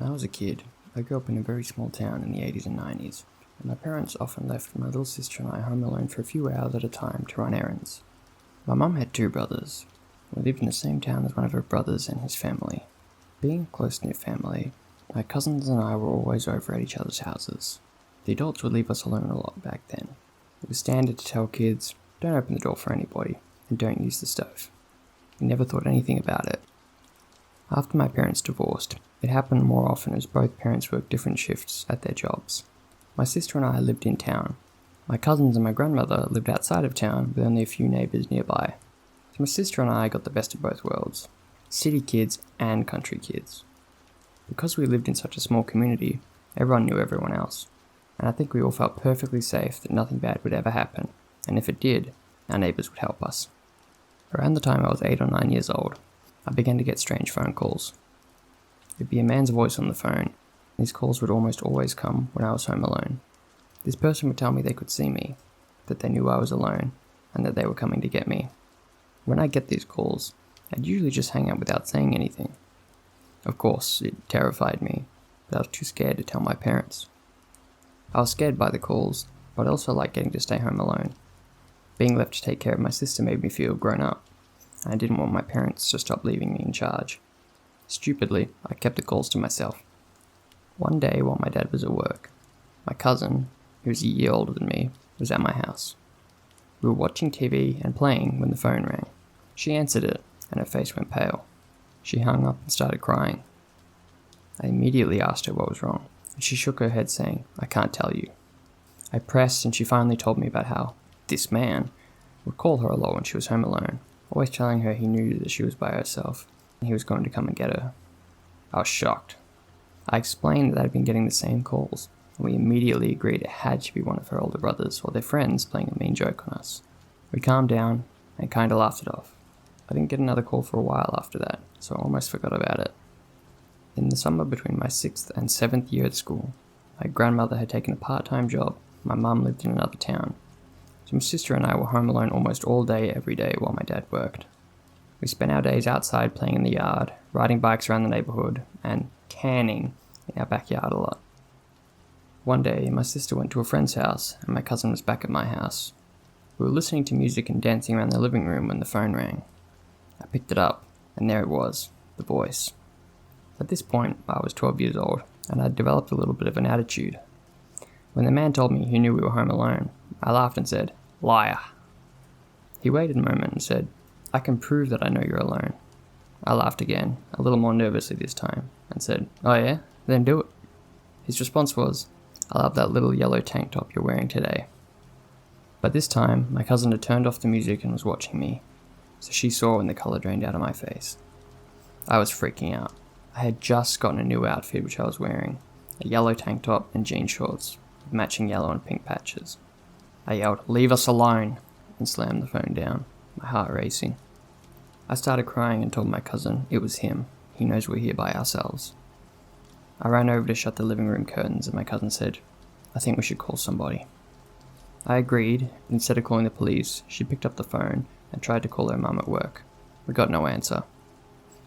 When I was a kid, I grew up in a very small town in the 80s and 90s, and my parents often left my little sister and I home alone for a few hours at a time to run errands. My mum had two brothers. We lived in the same town as one of her brothers and his family. Being a close-knit family, my cousins and I were always over at each other's houses. The adults would leave us alone a lot back then. It was standard to tell kids, don't open the door for anybody, and don't use the stove. We never thought anything about it. After my parents divorced, it happened more often as both parents worked different shifts at their jobs. My sister and I lived in town. My cousins and my grandmother lived outside of town with only a few neighbours nearby. So my sister and I got the best of both worlds, city kids and country kids. Because we lived in such a small community, everyone knew everyone else, and I think we all felt perfectly safe that nothing bad would ever happen, and if it did, our neighbours would help us. Around the time I was 8 or 9 years old, I began to get strange phone calls. It'd be a man's voice on the phone. These calls would almost always come when I was home alone. This person would tell me they could see me, that they knew I was alone, and that they were coming to get me. When I'd get these calls, I'd usually just hang out without saying anything. Of course, it terrified me, but I was too scared to tell my parents. I was scared by the calls, but I also liked getting to stay home alone. Being left to take care of my sister made me feel grown up, and I didn't want my parents to stop leaving me in charge. Stupidly, I kept the calls to myself. One day while my dad was at work, my cousin, who was a year older than me, was at my house. We were watching TV and playing when the phone rang. She answered it, and her face went pale. She hung up and started crying. I immediately asked her what was wrong, and she shook her head saying, "I can't tell you." I pressed, and she finally told me about how this man would call her a lot when she was home alone, always telling her he knew that she was by herself, and he was going to come and get her. I was shocked. I explained that I'd been getting the same calls, and we immediately agreed it had to be one of her older brothers or their friends playing a mean joke on us. We calmed down and kinda laughed it off. I didn't get another call for a while after that, so I almost forgot about it. In the summer between my 6th and 7th year at school, my grandmother had taken a part-time job. My mum lived in another town. So my sister and I were home alone almost all day every day while my dad worked. We spent our days outside playing in the yard, riding bikes around the neighbourhood, and canning in our backyard a lot. One day, my sister went to a friend's house, and my cousin was back at my house. We were listening to music and dancing around the living room when the phone rang. I picked it up, and there it was, the voice. At this point, I was 12 years old, and I'd developed a little bit of an attitude. When the man told me he knew we were home alone, I laughed and said, "Liar." He waited a moment and said, "I can prove that I know you're alone." I laughed again, a little more nervously this time, and said, "Oh yeah? Then do it." His response was, "I love that little yellow tank top you're wearing today." But this time, my cousin had turned off the music and was watching me, so she saw when the colour drained out of my face. I was freaking out. I had just gotten a new outfit which I was wearing, a yellow tank top and jean shorts, with matching yellow and pink patches. I yelled, "Leave us alone," and slammed the phone down, my heart racing. I started crying and told my cousin it was him. He knows we're here by ourselves. I ran over to shut the living room curtains and my cousin said, "I think we should call somebody." I agreed, but instead of calling the police, she picked up the phone and tried to call her mum at work. We got no answer.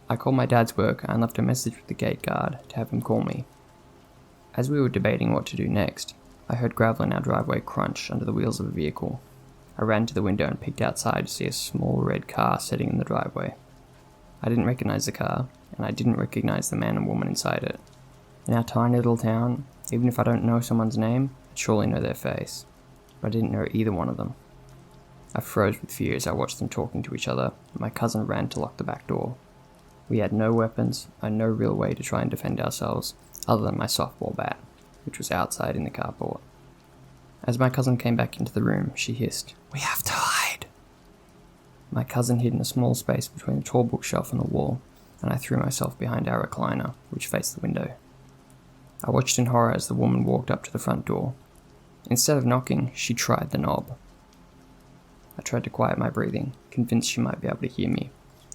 I called my dad's work and left a message with the gate guard to have him call me. As we were debating what to do next, I heard gravel in our driveway crunch under the wheels of a vehicle. I ran to the window and peeked outside to see a small red car sitting in the driveway. I didn't recognize the car, and I didn't recognize the man and woman inside it. In our tiny little town, even if I don't know someone's name, I'd surely know their face. But I didn't know either one of them. I froze with fear as I watched them talking to each other, and my cousin ran to lock the back door. We had no weapons, and no real way to try and defend ourselves, other than my softball bat, which was outside in the carport. As my cousin came back into the room, she hissed, "We have to hide." My cousin hid in a small space between a tall bookshelf and the wall, and I threw myself behind our recliner, which faced the window. I watched in horror as the woman walked up to the front door. Instead of knocking, she tried the knob. I tried to quiet my breathing, convinced she might be able to hear me,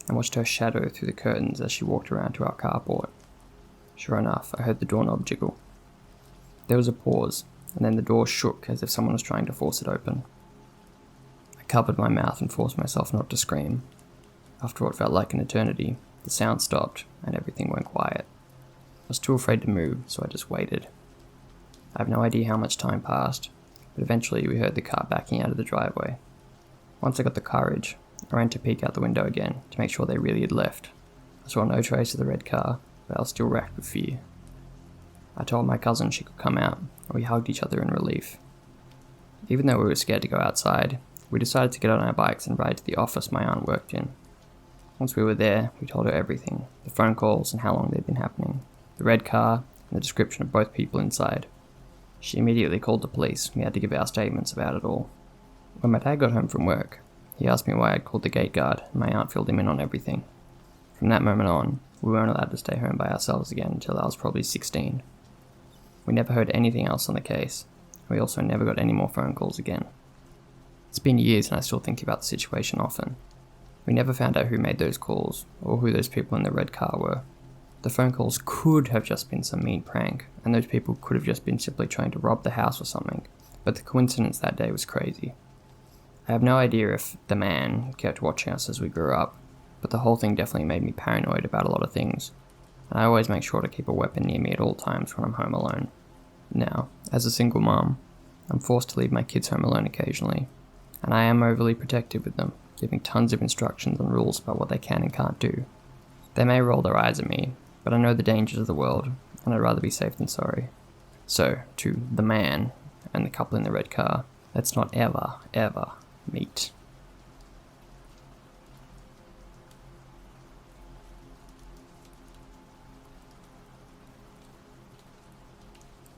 and watched her shadow through the curtains as she walked around to our carport. Sure enough, I heard the doorknob jiggle. There was a pause, and then the door shook as if someone was trying to force it open. I covered my mouth and forced myself not to scream. After what felt like an eternity, the sound stopped and everything went quiet. was too afraid to move, so I just waited. I have no idea how much time passed, but eventually we heard the car backing out of the driveway. Once I got the courage, I ran to peek out the window again to make sure they really had left. I saw no trace of the red car, but I was still racked with fear. I told my cousin she could come out, and we hugged each other in relief. Even though we were scared to go outside, we decided to get on our bikes and ride to the office my aunt worked in. Once we were there, we told her everything, the phone calls and how long they'd been happening, the red car, and the description of both people inside. She immediately called the police, and we had to give our statements about it all. When my dad got home from work, he asked me why I'd called the gate guard, and my aunt filled him in on everything. From that moment on, we weren't allowed to stay home by ourselves again until I was probably 16. We never heard anything else on the case. We also never got any more phone calls again. It's been years and I still think about the situation often. We never found out who made those calls, or who those people in the red car were. The phone calls could have just been some mean prank, and those people could have just been simply trying to rob the house or something, but the coincidence that day was crazy. I have no idea if the man kept watching us as we grew up, but the whole thing definitely made me paranoid about a lot of things, and I always make sure to keep a weapon near me at all times when I'm home alone. Now, as a single mom, I'm forced to leave my kids home alone occasionally, and I am overly protective with them, giving tons of instructions and rules about what they can and can't do. They may roll their eyes at me, but I know the dangers of the world, and I'd rather be safe than sorry. So, to the man and the couple in the red car, let's not ever, ever meet.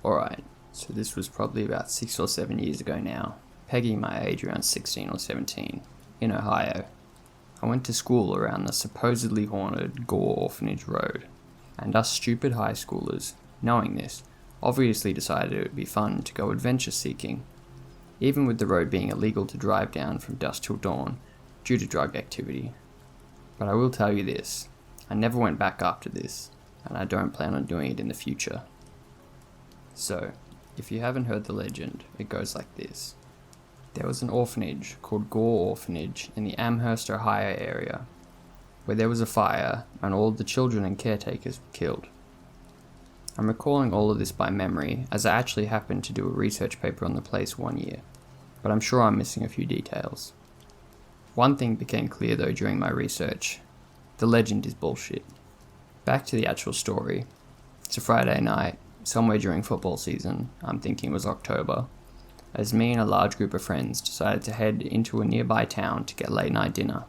Alright, so this was probably about 6 or 7 years ago now, pegging my age around 16 or 17, in Ohio. I went to school around the supposedly haunted Gore Orphanage Road, and us stupid high schoolers, knowing this, obviously decided it would be fun to go adventure seeking, even with the road being illegal to drive down from dusk till dawn due to drug activity. But I will tell you this, I never went back after this, and I don't plan on doing it in the future. So, if you haven't heard the legend, it goes like this. There was an orphanage called Gore Orphanage in the Amherst, Ohio area, where there was a fire and all of the children and caretakers were killed. I'm recalling all of this by memory, as I actually happened to do a research paper on the place one year, but I'm sure I'm missing a few details. One thing became clear though during my research. The legend is bullshit. Back to the actual story. It's a Friday night, somewhere during football season, I'm thinking it was October, as me and a large group of friends decided to head into a nearby town to get late night dinner.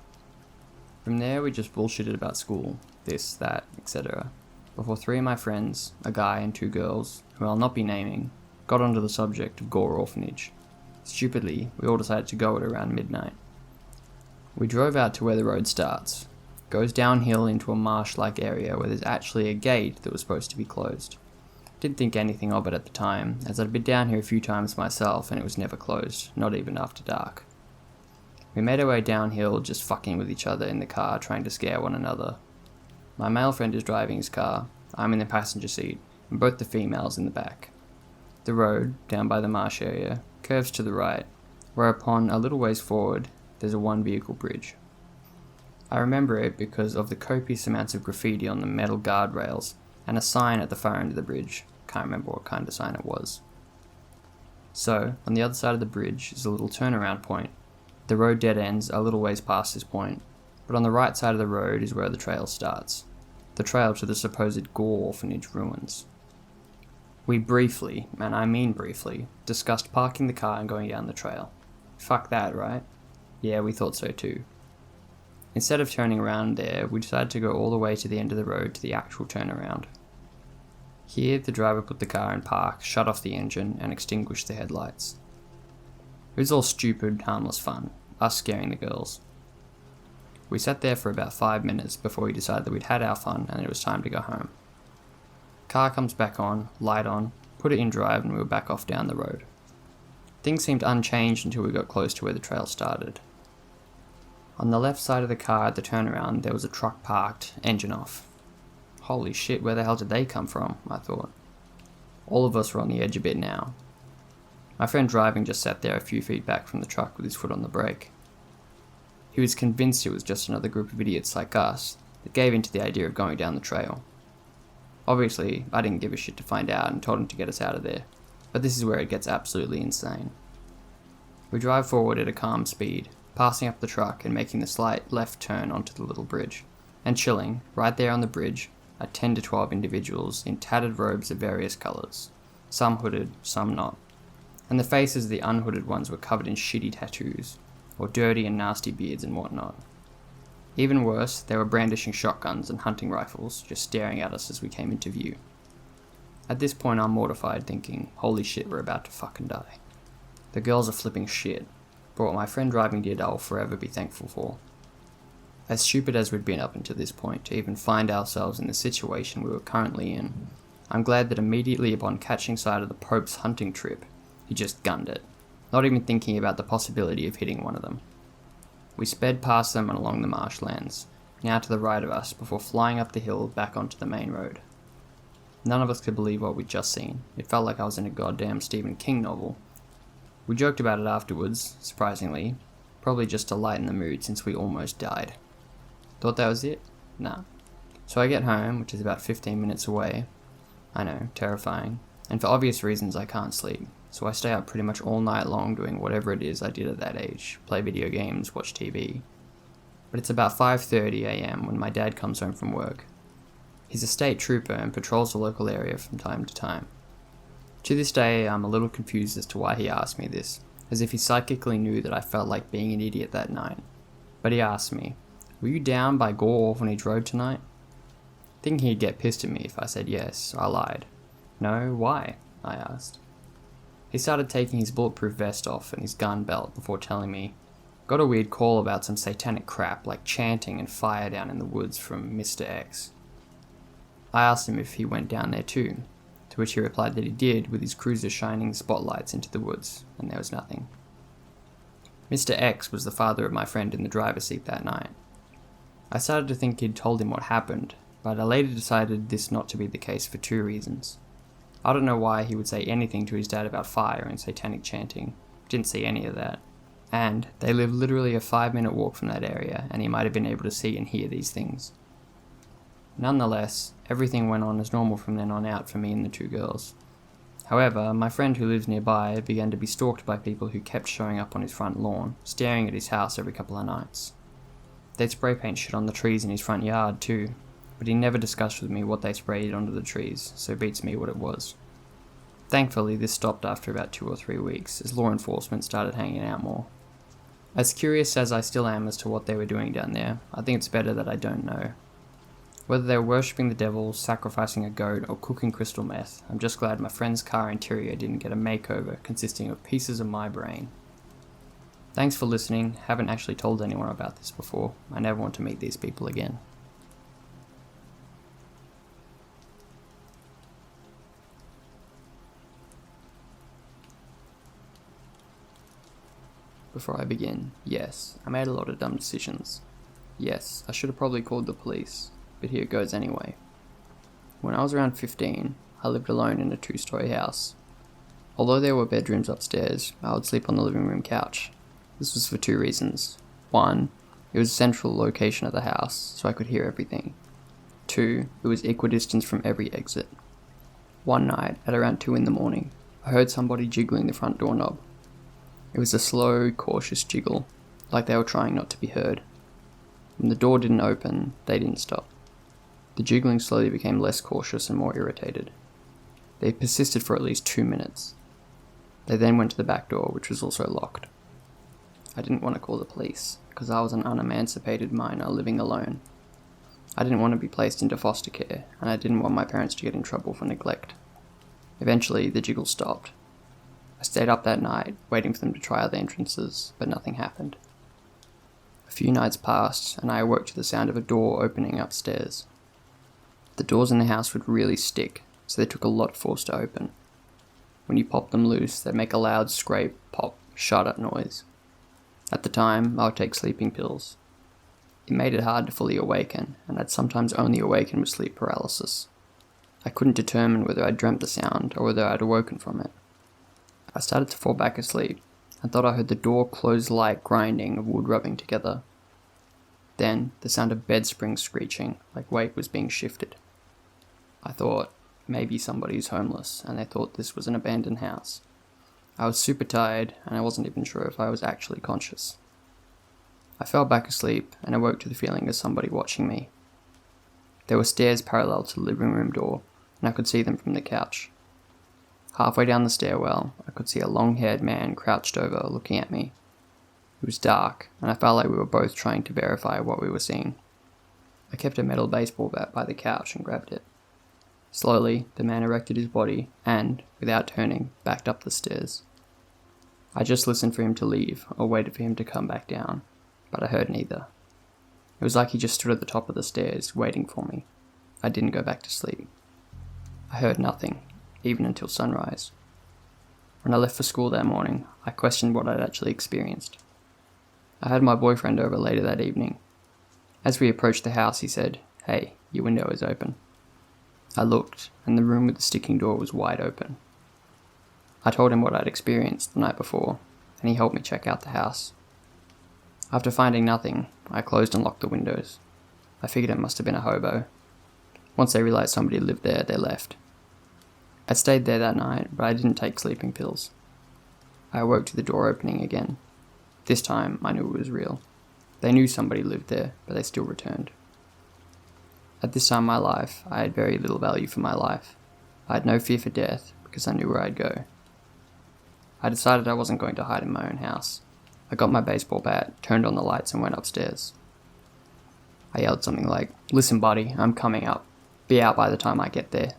From there we just bullshitted about school, this, that, etc., before 3 of my friends, a guy and 2 girls, who I'll not be naming, got onto the subject of Gore Orphanage. Stupidly, we all decided to go at around midnight. We drove out to where the road starts, goes downhill into a marsh-like area where there's actually a gate that was supposed to be closed. Didn't think anything of it at the time, as I'd been down here a few times myself and it was never closed, not even after dark. We made our way downhill, just fucking with each other in the car, trying to scare one another. My male friend is driving his car, I'm in the passenger seat, and both the females in the back. The road, down by the marsh area, curves to the right, whereupon a little ways forward, there's a one-vehicle bridge. I remember it because of the copious amounts of graffiti on the metal guardrails, and a sign at the far end of the bridge. Can't remember what kind of sign it was. So, on the other side of the bridge is a little turnaround point. The road dead ends a little ways past this point, but on the right side of the road is where the trail starts. The trail to the supposed Gore Orphanage ruins. We briefly, and I mean briefly, discussed parking the car and going down the trail. Fuck that, right? Yeah, we thought so too. Instead of turning around there, we decided to go all the way to the end of the road to the actual turnaround. Here, the driver put the car in park, shut off the engine, and extinguished the headlights. It was all stupid, harmless fun, us scaring the girls. We sat there for about 5 minutes before we decided that we'd had our fun and it was time to go home. Car comes back on, light on, put it in drive, and we were back off down the road. Things seemed unchanged until we got close to where the trail started. On the left side of the car at the turnaround, there was a truck parked, engine off. Holy shit, where the hell did they come from? I thought. All of us were on the edge a bit now. My friend driving just sat there a few feet back from the truck with his foot on the brake. He was convinced it was just another group of idiots like us that gave in to the idea of going down the trail. Obviously, I didn't give a shit to find out and told him to get us out of there. But this is where it gets absolutely insane. We drive forward at a calm speed, passing up the truck and making the slight left turn onto the little bridge. And chilling, right there on the bridge, are 10 to 12 individuals in tattered robes of various colours. Some hooded, some not. And the faces of the unhooded ones were covered in shitty tattoos, or dirty and nasty beards and whatnot. Even worse, they were brandishing shotguns and hunting rifles, just staring at us as we came into view. At this point I'm mortified, thinking, holy shit, we're about to fucking die. The girls are flipping shit, but what my friend driving did I'll forever be thankful for. As stupid as we'd been up until this point to even find ourselves in the situation we were currently in, I'm glad that immediately upon catching sight of the Pope's hunting trip, he just gunned it, not even thinking about the possibility of hitting one of them. We sped past them and along the marshlands, now to the right of us, before flying up the hill back onto the main road. None of us could believe what we'd just seen. It felt like I was in a goddamn Stephen King novel. We joked about it afterwards, surprisingly, probably just to lighten the mood since we almost died. Thought that was it? Nah. So I get home, which is about 15 minutes away. I know, terrifying. And for obvious reasons I can't sleep, so I stay up pretty much all night long doing whatever it is I did at that age. Play video games, watch TV. But it's about 5:30 AM when my dad comes home from work. He's a state trooper and patrols the local area from time to time. To this day, I'm a little confused as to why he asked me this, as if he psychically knew that I felt like being an idiot that night. But he asked me, "Were you down by Gore Orphanage Road tonight?" Thinking he'd get pissed at me if I said yes, I lied. "No, why?" I asked. He started taking his bulletproof vest off and his gun belt before telling me, "Got a weird call about some satanic crap like chanting and fire down in the woods from Mr. X." I asked him if he went down there too, to which he replied that he did, with his cruiser shining spotlights into the woods, and there was nothing. Mr. X was the father of my friend in the driver's seat that night. I started to think he'd told him what happened, but I later decided this not to be the case for two reasons. I don't know why he would say anything to his dad about fire and satanic chanting. Didn't see any of that. And they live literally a 5-minute walk from that area, and he might have been able to see and hear these things. Nonetheless, everything went on as normal from then on out for me and the two girls. However, my friend who lives nearby began to be stalked by people who kept showing up on his front lawn, staring at his house every couple of nights. They'd spray paint shit on the trees in his front yard too, but he never discussed with me what they sprayed onto the trees, so beats me what it was. Thankfully, this stopped after about 2 or 3 weeks, as law enforcement started hanging out more. As curious as I still am as to what they were doing down there, I think it's better that I don't know. Whether they were worshipping the devil, sacrificing a goat, or cooking crystal meth, I'm just glad my friend's car interior didn't get a makeover consisting of pieces of my brain. Thanks for listening. Haven't actually told anyone about this before. I never want to meet these people again. Before I begin, yes, I made a lot of dumb decisions. Yes, I should have probably called the police, but here it goes anyway. When I was around 15, I lived alone in a 2-story house. Although there were bedrooms upstairs, I would sleep on the living room couch. This was for 2 reasons. 1, it was a central location of the house, so I could hear everything. 2, it was equidistant from every exit. One night, at around 2 in the morning, I heard somebody jiggling the front doorknob. It was a slow, cautious jiggle, like they were trying not to be heard. When the door didn't open, they didn't stop. The jiggling slowly became less cautious and more irritated. They persisted for at least 2 minutes. They then went to the back door, which was also locked. I didn't want to call the police, because I was an unemancipated minor living alone. I didn't want to be placed into foster care, and I didn't want my parents to get in trouble for neglect. Eventually, the jiggle stopped. I stayed up that night, waiting for them to try other entrances, but nothing happened. A few nights passed, and I awoke to the sound of a door opening upstairs. The doors in the house would really stick, so they took a lot of force to open. When you pop them loose, they'd make a loud scrape, pop, shut-up noise. At the time, I would take sleeping pills. It made it hard to fully awaken, and I'd sometimes only awaken with sleep paralysis. I couldn't determine whether I'd dreamt the sound or whether I'd awoken from it. I started to fall back asleep, and thought I heard the door close light grinding of wood rubbing together. Then, the sound of bed springs screeching, like weight was being shifted. I thought maybe somebody's homeless and they thought this was an abandoned house. I was super tired and I wasn't even sure if I was actually conscious. I fell back asleep and awoke to the feeling of somebody watching me. There were stairs parallel to the living room door, and I could see them from the couch. Halfway down the stairwell, I could see a long-haired man crouched over, looking at me. It was dark, and I felt like we were both trying to verify what we were seeing. I kept a metal baseball bat by the couch and grabbed it. Slowly, the man erected his body and, without turning, backed up the stairs. I just listened for him to leave, or waited for him to come back down, but I heard neither. It was like he just stood at the top of the stairs, waiting for me. I didn't go back to sleep. I heard nothing, even until sunrise. When I left for school that morning, I questioned what I'd actually experienced. I had my boyfriend over later that evening. As we approached the house, he said, "Hey, your window is open." I looked, and the room with the sticking door was wide open. I told him what I'd experienced the night before, and he helped me check out the house. After finding nothing, I closed and locked the windows. I figured it must have been a hobo. Once they realized somebody lived there, they left. I stayed there that night, but I didn't take sleeping pills. I awoke to the door opening again. This time, I knew it was real. They knew somebody lived there, but they still returned. At this time in my life, I had very little value for my life. I had no fear for death, because I knew where I'd go. I decided I wasn't going to hide in my own house. I got my baseball bat, turned on the lights, and went upstairs. I yelled something like, "Listen, buddy, I'm coming up. Be out by the time I get there."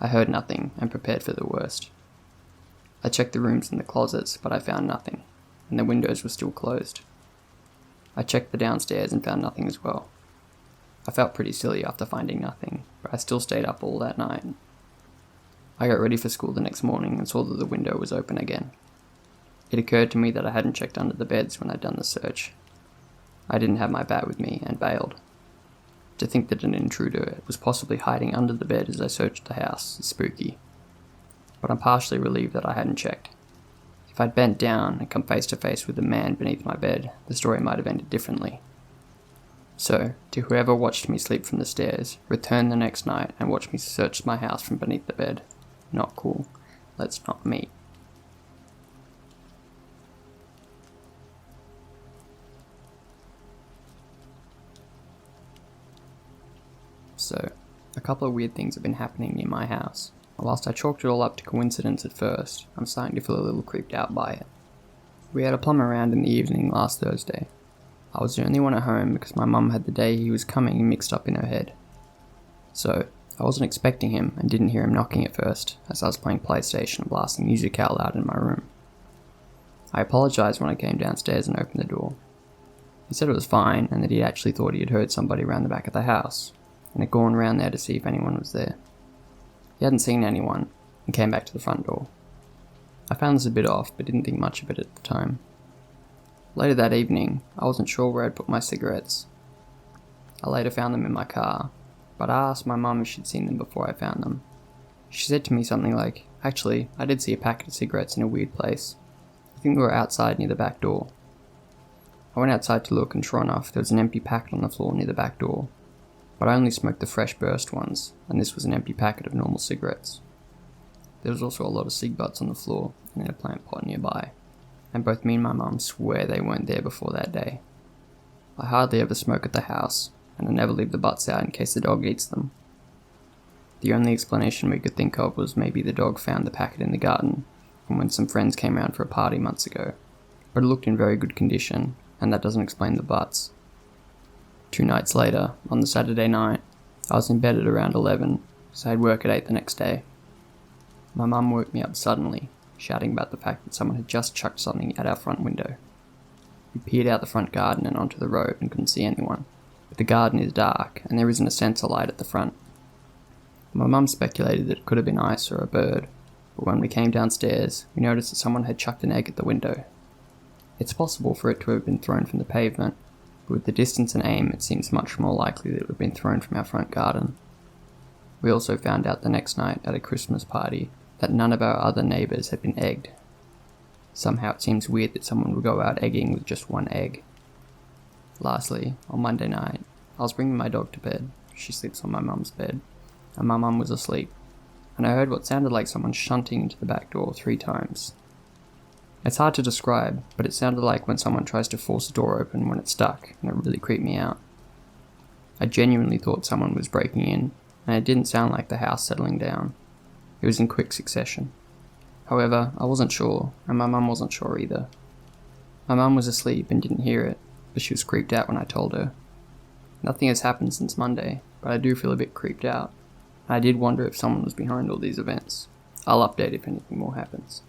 I heard nothing and prepared for the worst. I checked the rooms and the closets, but I found nothing, and the windows were still closed. I checked the downstairs and found nothing as well. I felt pretty silly after finding nothing, but I still stayed up all that night. I got ready for school the next morning and saw that the window was open again. It occurred to me that I hadn't checked under the beds when I'd done the search. I didn't have my bat with me and bailed. To think that an intruder was possibly hiding under the bed as I searched the house is spooky. But I'm partially relieved that I hadn't checked. If I'd bent down and come face to face with the man beneath my bed, the story might have ended differently. So, to whoever watched me sleep from the stairs, return the next night and watch me search my house from beneath the bed. Not cool. Let's not meet. So, a couple of weird things have been happening near my house. Whilst I chalked it all up to coincidence at first, I'm starting to feel a little creeped out by it. We had a plumber around in the evening last Thursday. I was the only one at home because my mum had the day he was coming mixed up in her head. So, I wasn't expecting him and didn't hear him knocking at first, as I was playing PlayStation and blasting music out loud in my room. I apologised when I came downstairs and opened the door. He said it was fine and that he actually thought he had heard somebody around the back of the house, and had gone round there to see if anyone was there. He hadn't seen anyone, and came back to the front door. I found this a bit off, but didn't think much of it at the time. Later that evening, I wasn't sure where I'd put my cigarettes. I later found them in my car, but I asked my mum if she'd seen them before I found them. She said to me something like, "Actually, I did see a packet of cigarettes in a weird place. I think they were outside near the back door." I went outside to look, and sure enough, there was an empty packet on the floor near the back door. But I only smoked the fresh burst ones, and this was an empty packet of normal cigarettes. There was also a lot of cig butts on the floor, and in a plant pot nearby, and both me and my mum swear they weren't there before that day. I hardly ever smoke at the house, and I never leave the butts out in case the dog eats them. The only explanation we could think of was maybe the dog found the packet in the garden, from when some friends came round for a party months ago, but it looked in very good condition, and that doesn't explain the butts. 2 nights later, on the Saturday night, I was in bed at around 11, so I had work at 8 the next day. My mum woke me up suddenly, shouting about the fact that someone had just chucked something at our front window. We peered out the front garden and onto the road and couldn't see anyone, but the garden is dark and there isn't a sensor light at the front. My mum speculated that it could have been ice or a bird, but when we came downstairs, we noticed that someone had chucked an egg at the window. It's possible for it to have been thrown from the pavement, but with the distance and aim, it seems much more likely that it would have been thrown from our front garden. We also found out the next night at a Christmas party that none of our other neighbours had been egged. Somehow it seems weird that someone would go out egging with just one egg. Lastly, on Monday night, I was bringing my dog to bed. She sleeps on my mum's bed. and my mum was asleep, and I heard what sounded like someone shunting into the back door 3 times. It's hard to describe, but it sounded like when someone tries to force a door open when it's stuck, and it really creeped me out. I genuinely thought someone was breaking in, and it didn't sound like the house settling down. It was in quick succession. However, I wasn't sure, and my mum wasn't sure either. My mum was asleep and didn't hear it, but she was creeped out when I told her. Nothing has happened since Monday, but I do feel a bit creeped out. I did wonder if someone was behind all these events. I'll update if anything more happens.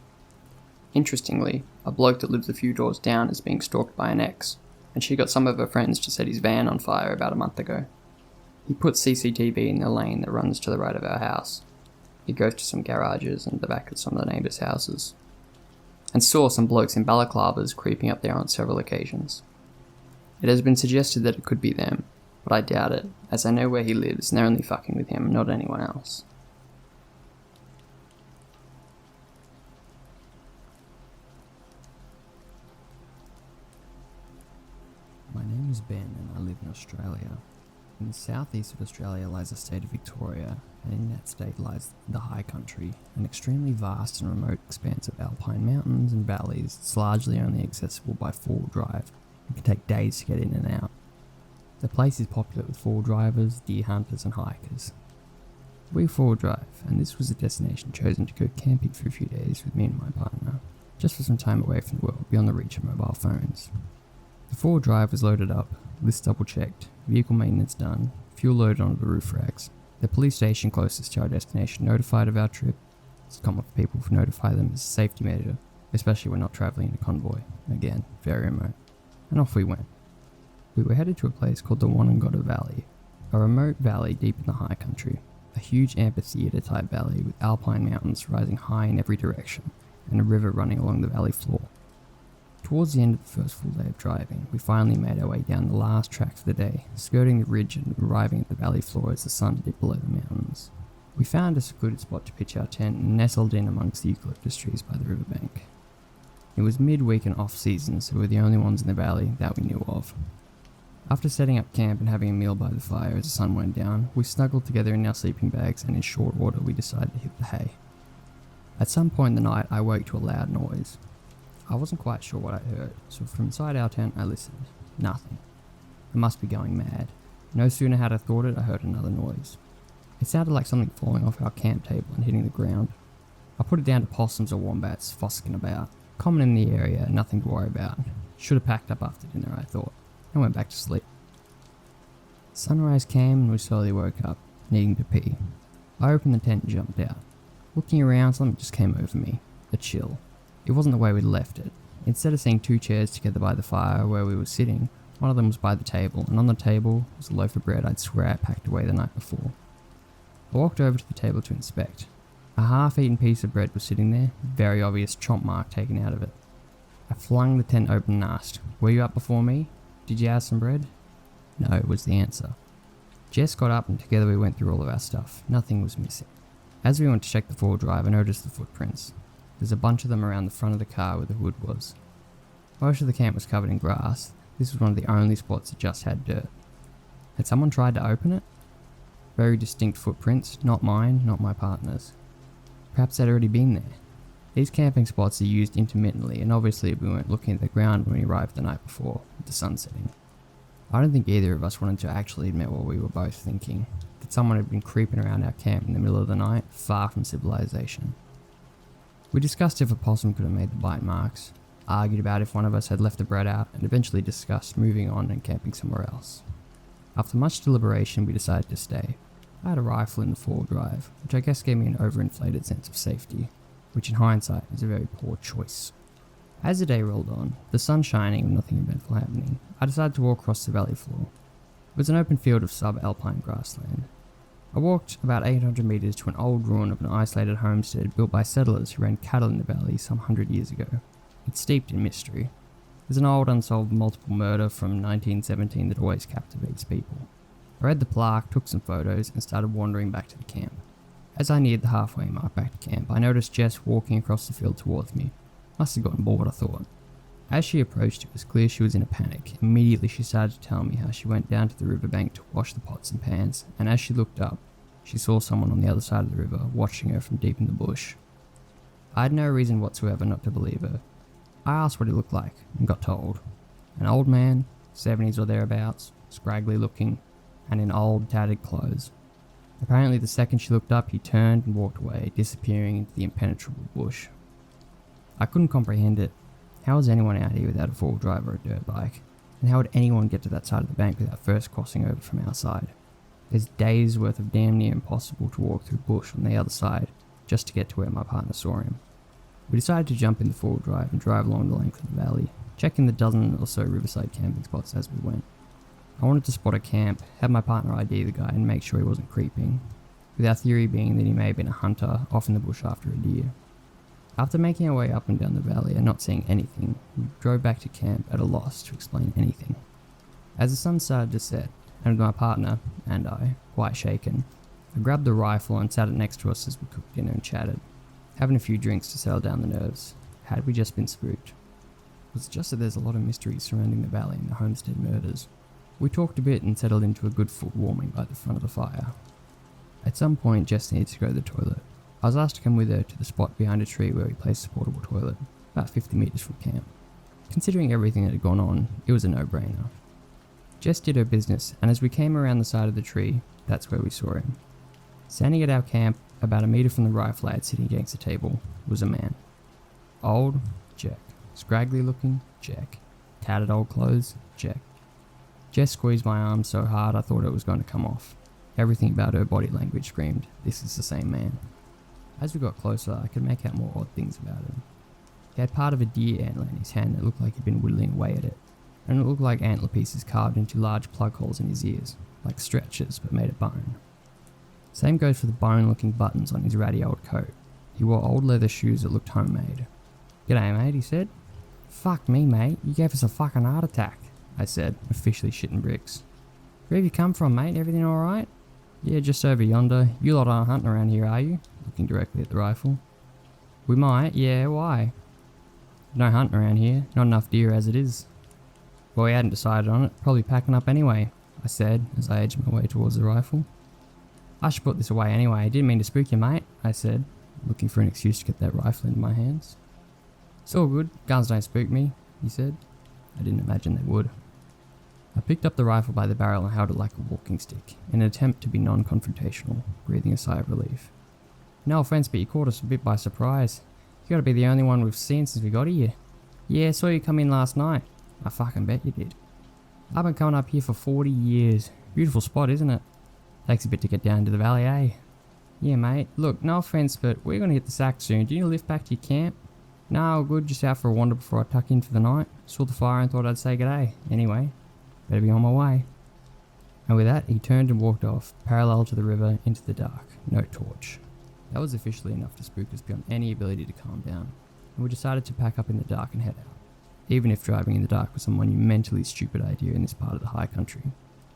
Interestingly, a bloke that lives a few doors down is being stalked by an ex, and she got some of her friends to set his van on fire about a month ago. He put CCTV in the lane that runs to the right of our house. He goes to some garages and the back of some of the neighbours' houses, and saw some blokes in balaclavas creeping up there on several occasions. It has been suggested that it could be them, but I doubt it, as I know where he lives and they're only fucking with him, not anyone else. My name is Ben and I live in Australia. In the southeast of Australia lies the state of Victoria, and in that state lies the high country, an extremely vast and remote expanse of alpine mountains and valleys that's largely only accessible by 4-wheel drive and can take days to get in and out. The place is popular with 4-wheel drivers, deer hunters and hikers. We 4-wheel drive, and this was the destination chosen to go camping for a few days with me and my partner, just for some time away from the world beyond the reach of mobile phones. The 4-wheel drive was loaded up, list double checked, vehicle maintenance done, fuel loaded onto the roof racks. The police station closest to our destination notified of our trip. It's common for people to notify them as a safety measure, especially when not travelling in a convoy. Again, very remote. And off we went. We were headed to a place called the Wonangotta Valley, a remote valley deep in the high country, a huge amphitheatre type valley with alpine mountains rising high in every direction, and a river running along the valley floor. Towards the end of the first full day of driving, we finally made our way down the last track for the day, skirting the ridge and arriving at the valley floor as the sun dipped below the mountains. We found a secluded spot to pitch our tent and nestled in amongst the eucalyptus trees by the riverbank. It was midweek and off-season, so we were the only ones in the valley that we knew of. After setting up camp and having a meal by the fire as the sun went down, we snuggled together in our sleeping bags and in short order we decided to hit the hay. At some point in the night I woke to a loud noise. I wasn't quite sure what I heard, so from inside our tent I listened. Nothing. I must be going mad. No sooner had I thought it, I heard another noise. It sounded like something falling off our camp table and hitting the ground. I put it down to possums or wombats frolicking about. Common in the area, nothing to worry about. Should have packed up after dinner, I thought, and went back to sleep. Sunrise came and we slowly woke up, needing to pee. I opened the tent and jumped out. Looking around, something just came over me. A chill. It wasn't the way we'd left it. Instead of seeing 2 chairs together by the fire where we were sitting, one of them was by the table, and on the table was a loaf of bread I'd swear I packed away the night before. I walked over to the table to inspect. A half-eaten piece of bread was sitting there, very obvious chomp mark taken out of it. I flung the tent open and asked, "Were you up before me? Did you have some bread?" No, was the answer. Jess got up and together we went through all of our stuff. Nothing was missing. As we went to check the 4-wheel drive, I noticed the footprints. There's a bunch of them around the front of the car where the hood was. Most of the camp was covered in grass. This was one of the only spots that just had dirt. Had someone tried to open it? Very distinct footprints, not mine, not my partner's. Perhaps they'd already been there. These camping spots are used intermittently, and obviously we weren't looking at the ground when we arrived the night before, with the sun setting. I don't think either of us wanted to actually admit what we were both thinking, that someone had been creeping around our camp in the middle of the night, far from civilization. We discussed if a possum could have made the bite marks, argued about if one of us had left the bread out, and eventually discussed moving on and camping somewhere else. After much deliberation, we decided to stay. I had a rifle in the 4-wheel drive, which I guess gave me an overinflated sense of safety, which in hindsight is a very poor choice. As the day rolled on, the sun shining and nothing eventful happening, I decided to walk across the valley floor. It was an open field of sub-alpine grassland. I walked about 800 metres to an old ruin of an isolated homestead built by settlers who ran cattle in the valley some 100 years ago. It's steeped in mystery. There's an old unsolved multiple murder from 1917 that always captivates people. I read the plaque, took some photos, and started wandering back to the camp. As I neared the halfway mark back to camp, I noticed Jess walking across the field towards me. Must have gotten bored, I thought. As she approached, it was clear she was in a panic. Immediately she started to tell me how she went down to the riverbank to wash the pots and pans, and as she looked up, she saw someone on the other side of the river watching her from deep in the bush. I had no reason whatsoever not to believe her. I asked what he looked like and got told. An old man, 70s or thereabouts, scraggly looking, and in old tattered clothes. Apparently the second she looked up he turned and walked away, disappearing into the impenetrable bush. I couldn't comprehend it. How was anyone out here without a four-wheel drive or a dirt bike? And how would anyone get to that side of the bank without first crossing over from our side? There's days worth of damn near impossible to walk through bush on the other side just to get to where my partner saw him. We decided to jump in the four-wheel drive and drive along the length of the valley, checking the dozen or so riverside camping spots as we went. I wanted to spot a camp, have my partner ID the guy and make sure he wasn't creeping, with our theory being that he may have been a hunter off in the bush after a deer. After making our way up and down the valley and not seeing anything, we drove back to camp at a loss to explain anything. As the sun started to set, and with my partner, and I, quite shaken, I grabbed the rifle and sat it next to us as we cooked dinner and chatted, having a few drinks to settle down the nerves. Had we just been spooked? It's just that there's a lot of mysteries surrounding the valley and the Homestead murders. We talked a bit and settled into a good foot warming by the front of the fire. At some point, Jess needed to go to the toilet. I was asked to come with her to the spot behind a tree where we placed a portable toilet, about 50 metres from camp. Considering everything that had gone on, it was a no-brainer. Jess did her business, and as we came around the side of the tree, that's where we saw him. Standing at our camp, about a metre from the rifle I had sitting against the table, was a man. Old? Check. Scraggly looking? Check. Tattered old clothes? Check. Jess squeezed my arm so hard I thought it was going to come off. Everything about her body language screamed, this is the same man. As we got closer, I could make out more odd things about him. He had part of a deer antler in his hand that looked like he'd been whittling away at it, and it looked like antler pieces carved into large plug holes in his ears, like stretchers but made of bone. Same goes for the bone-looking buttons on his ratty old coat. He wore old leather shoes that looked homemade. "G'day mate," he said. "Fuck me mate, you gave us a fucking heart attack," I said, officially shitting bricks. "Where have you come from mate, everything alright?" "Yeah, just over yonder. You lot aren't hunting around here, are you?" Looking directly at the rifle. "We might, yeah, why?" "No hunting around here, not enough deer as it is." "Well, we hadn't decided on it, probably packing up anyway," I said as I edged my way towards the rifle. "I should put this away anyway, didn't mean to spook you mate," I said, looking for an excuse to get that rifle into my hands. "It's all good, guns don't spook me," he said. I didn't imagine they would. I picked up the rifle by the barrel and held it like a walking stick, in an attempt to be non-confrontational, breathing a sigh of relief. "No offence, but you caught us a bit by surprise. You gotta be the only one we've seen since we got here." "Yeah, saw you come in last night." "I fucking bet you did." "I've been coming up here for 40 years. Beautiful spot, isn't it?" "Takes a bit to get down to the valley, eh?" "Yeah, mate. Look, no offence, but we're gonna hit the sack soon. Do you need to lift back to your camp?" "No, all good. Just out for a wander before I tuck in for the night. Saw the fire and thought I'd say g'day. Anyway, better be on my way." And with that, he turned and walked off, parallel to the river, into the dark. No torch. That was officially enough to spook us beyond any ability to calm down, and we decided to pack up in the dark and head out, even if driving in the dark was a monumentally stupid idea in this part of the high country.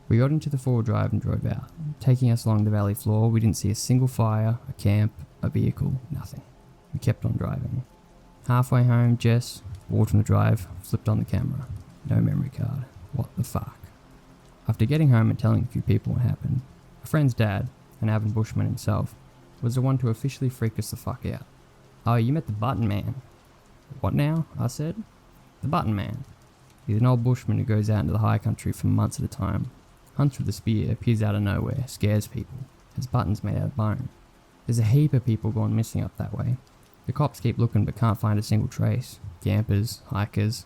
We got into the four-wheel drive and drove out. Taking us along the valley floor, we didn't see a single fire, a camp, a vehicle, nothing. We kept on driving. Halfway home, Jess walked on the drive, flipped on the camera. No memory card. What the fuck? After getting home and telling a few people what happened, a friend's dad, an avid bushman himself, was the one to officially freak us the fuck out. "Oh, you met the Button Man." "What now?" I said. "The Button Man. He's an old bushman who goes out into the high country for months at a time, hunts with a spear, appears out of nowhere, scares people, has buttons made out of bone. There's a heap of people gone missing up that way. The cops keep looking but can't find a single trace. Campers, hikers.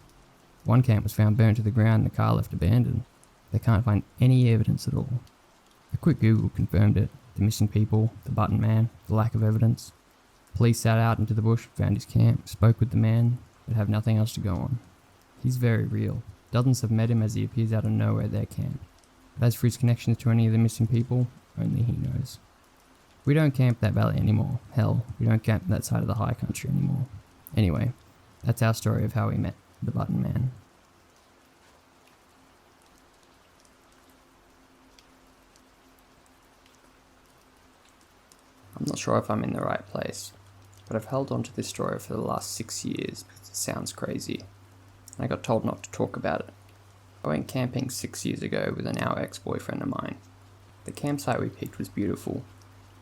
One camp was found burnt to the ground and the car left abandoned. They can't find any evidence at all." A quick Google confirmed it. The missing people, the Button Man, the lack of evidence. Police sat out into the bush, found his camp, spoke with the man, but have nothing else to go on. He's very real. Dozens have met him as he appears out of nowhere at their camp. But as for his connections to any of the missing people, only he knows. We don't camp that valley anymore. Hell, we don't camp that side of the high country anymore. Anyway, that's our story of how we met the Button Man. I'm not sure if I'm in the right place, but I've held on to this story for the last 6 years because it sounds crazy, and I got told not to talk about it. I went camping 6 years ago with a now ex-boyfriend of mine. The campsite we picked was beautiful.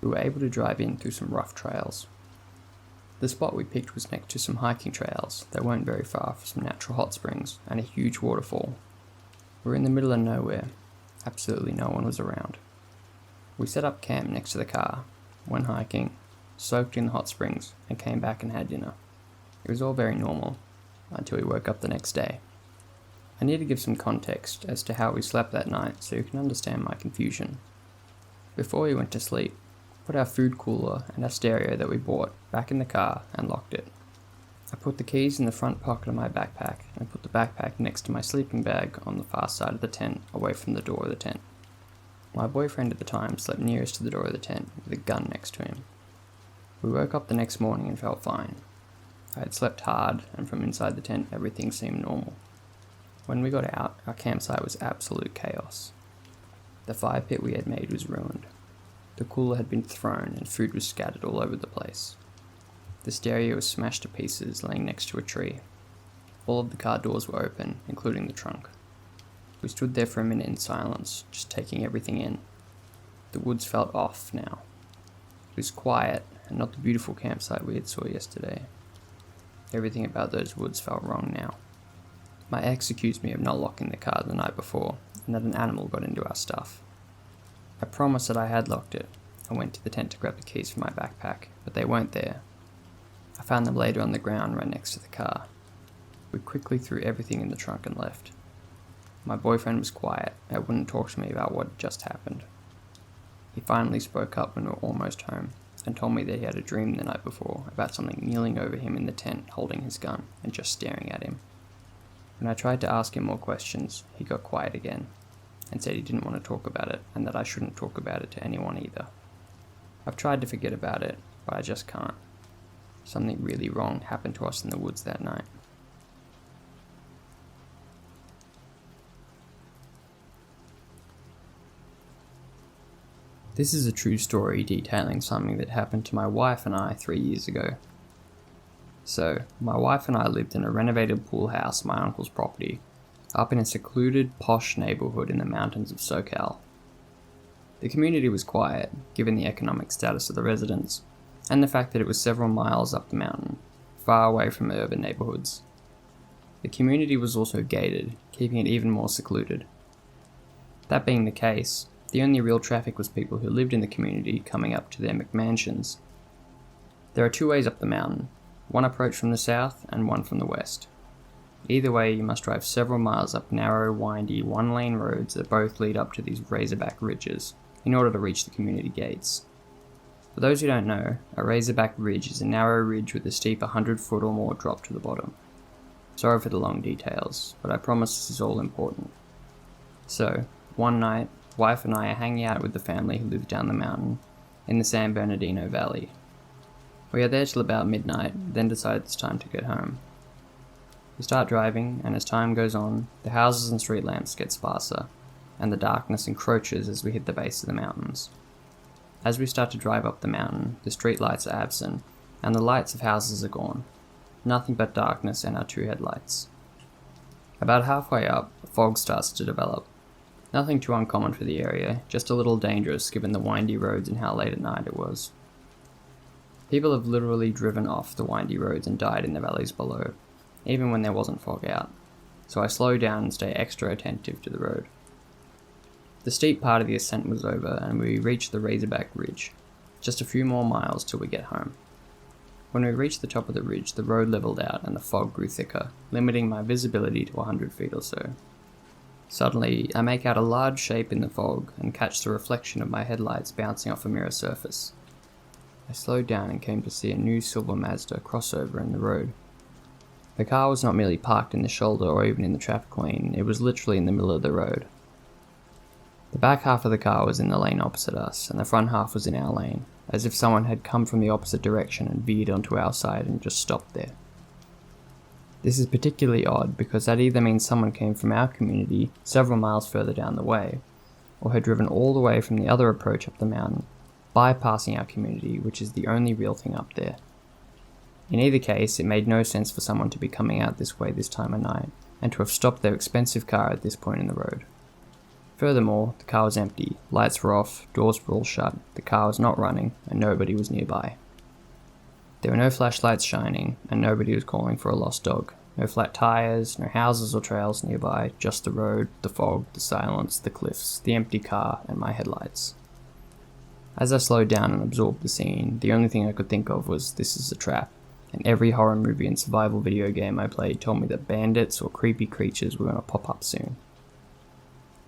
We were able to drive in through some rough trails. The spot we picked was next to some hiking trails that weren't very far from some natural hot springs and a huge waterfall. We were in the middle of nowhere. Absolutely no one was around. We set up camp next to the car, went hiking, soaked in the hot springs, and came back and had dinner. It was all very normal, until we woke up the next day. I need to give some context as to how we slept that night so you can understand my confusion. Before we went to sleep, put our food cooler and our stereo that we bought back in the car and locked it. I put the keys in the front pocket of my backpack and put the backpack next to my sleeping bag on the far side of the tent, away from the door of the tent. My boyfriend at the time slept nearest to the door of the tent with a gun next to him. We woke up the next morning and felt fine. I had slept hard, and from inside the tent everything seemed normal. When we got out, our campsite was absolute chaos. The fire pit we had made was ruined. The cooler had been thrown and food was scattered all over the place. The stereo was smashed to pieces, laying next to a tree. All of the car doors were open, including the trunk. We stood there for a minute in silence, just taking everything in. The woods felt off now. It was quiet, and not the beautiful campsite we had saw yesterday. Everything about those woods felt wrong now. My ex accused me of not locking the car the night before, and that an animal got into our stuff. I promised that I had locked it. I went to the tent to grab the keys from my backpack, but they weren't there. I found them later on the ground right next to the car. We quickly threw everything in the trunk and left. My boyfriend was quiet and wouldn't talk to me about what had just happened. He finally spoke up when we were almost home, and told me that he had a dream the night before about something kneeling over him in the tent holding his gun and just staring at him. When I tried to ask him more questions, he got quiet again, and said he didn't want to talk about it and that I shouldn't talk about it to anyone either. I've tried to forget about it, but I just can't. Something really wrong happened to us in the woods that night. This is a true story detailing something that happened to my wife and I 3 years ago. So, my wife and I lived in a renovated pool house on my uncle's property, up in a secluded, posh neighborhood in the mountains of SoCal. The community was quiet, given the economic status of the residents, and the fact that it was several miles up the mountain, far away from urban neighborhoods. The community was also gated, keeping it even more secluded. That being the case, the only real traffic was people who lived in the community coming up to their McMansions. There are 2 ways up the mountain, one approach from the south and one from the west. Either way, you must drive several miles up narrow, windy, one-lane roads that both lead up to these razorback ridges in order to reach the community gates. For those who don't know, a razorback ridge is a narrow ridge with a steep 100-foot or more drop to the bottom. Sorry for the long details, but I promise this is all important. So, one night, wife and I are hanging out with the family who lives down the mountain, in the San Bernardino Valley. We are there till about midnight, then decide it's time to get home. We start driving, and as time goes on, the houses and street lamps get sparser, and the darkness encroaches as we hit the base of the mountains. As we start to drive up the mountain, the street lights are absent, and the lights of houses are gone. Nothing but darkness and our 2 headlights. About halfway up, fog starts to develop. Nothing too uncommon for the area, just a little dangerous given the windy roads and how late at night it was. People have literally driven off the windy roads and died in the valleys below, even when there wasn't fog out, so I slow down and stay extra attentive to the road. The steep part of the ascent was over and we reached the Razorback Ridge, just a few more miles till we get home. When we reached the top of the ridge, the road leveled out and the fog grew thicker, limiting my visibility to 100 feet or so. Suddenly, I make out a large shape in the fog and catch the reflection of my headlights bouncing off a mirror surface. I slowed down and came to see a new silver Mazda crossover in the road. The car was not merely parked in the shoulder or even in the traffic lane, it was literally in the middle of the road. The back half of the car was in the lane opposite us, and the front half was in our lane, as if someone had come from the opposite direction and veered onto our side and just stopped there. This is particularly odd because that either means someone came from our community several miles further down the way, or had driven all the way from the other approach up the mountain, bypassing our community, which is the only real thing up there. In either case, it made no sense for someone to be coming out this way this time of night, and to have stopped their expensive car at this point in the road. Furthermore, the car was empty, lights were off, doors were all shut, the car was not running, and nobody was nearby. There were no flashlights shining, and nobody was calling for a lost dog. No flat tires, no houses or trails nearby, just the road, the fog, the silence, the cliffs, the empty car, and my headlights. As I slowed down and absorbed the scene, the only thing I could think of was, this is a trap, and every horror movie and survival video game I played told me that bandits or creepy creatures were going to pop up soon.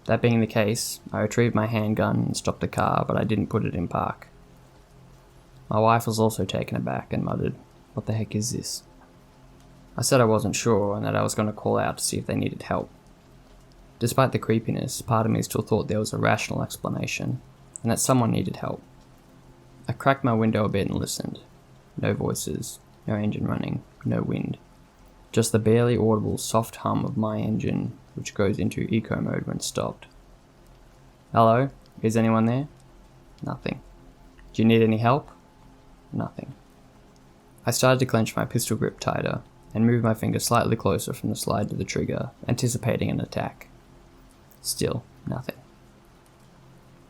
That being the case, I retrieved my handgun and stopped the car, but I didn't put it in park. My wife was also taken aback and muttered, "What the heck is this?" I said I wasn't sure and that I was going to call out to see if they needed help. Despite the creepiness, part of me still thought there was a rational explanation, and that someone needed help. I cracked my window a bit and listened. No voices, no engine running, no wind. Just the barely audible soft hum of my engine, which goes into eco mode when stopped. "Hello? Is anyone there?" Nothing. "Do you need any help?" Nothing. I started to clench my pistol grip tighter, and move my finger slightly closer from the slide to the trigger, anticipating an attack. Still, nothing.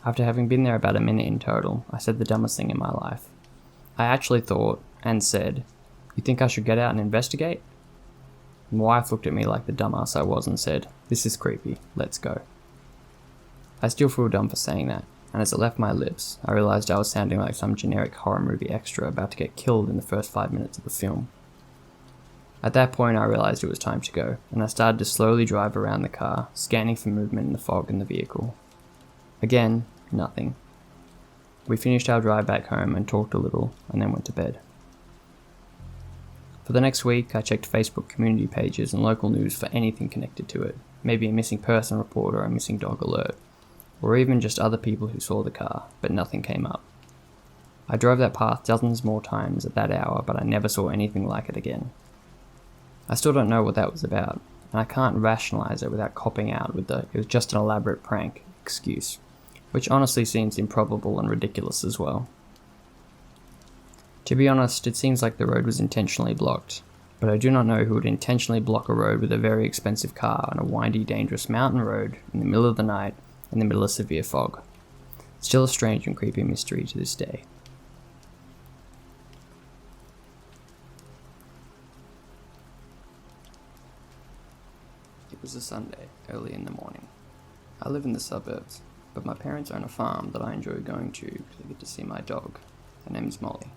After having been there about a minute in total, I said the dumbest thing in my life. I actually thought, and said, "You think I should get out and investigate?" My wife looked at me like the dumbass I was and said, "This is creepy, let's go." I still feel dumb for saying that, and as it left my lips, I realized I was sounding like some generic horror movie extra about to get killed in the first 5 minutes of the film. At that point, I realized it was time to go, and I started to slowly drive around the car, scanning for movement in the fog in the vehicle. Again, nothing. We finished our drive back home and talked a little, and then went to bed. For the next week, I checked Facebook community pages and local news for anything connected to it, maybe a missing person report or a missing dog alert, or even just other people who saw the car, but nothing came up. I drove that path dozens more times at that hour, but I never saw anything like it again. I still don't know what that was about, and I can't rationalize it without copping out with "it was just an elaborate prank" excuse, which honestly seems improbable and ridiculous as well. To be honest, it seems like the road was intentionally blocked, but I do not know who would intentionally block a road with a very expensive car on a windy, dangerous mountain road in the middle of the night in the middle of severe fog. Still a strange and creepy mystery to this day. It was a Sunday, early in the morning. I live in the suburbs, but my parents own a farm that I enjoy going to because I get to see my dog. Her name's Molly.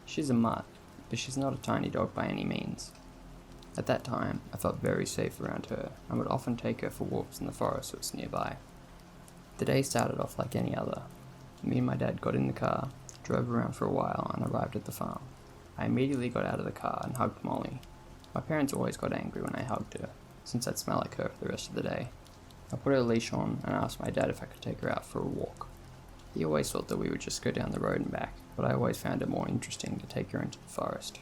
She's a mutt, but she's not a tiny dog by any means. At that time, I felt very safe around her and would often take her for walks in the forest that was nearby. The day started off like any other. Me and my dad got in the car, drove around for a while, and arrived at the farm. I immediately got out of the car and hugged Molly. My parents always got angry when I hugged her, since I'd smell like her for the rest of the day. I put her leash on and asked my dad if I could take her out for a walk. He always thought that we would just go down the road and back, but I always found it more interesting to take her into the forest.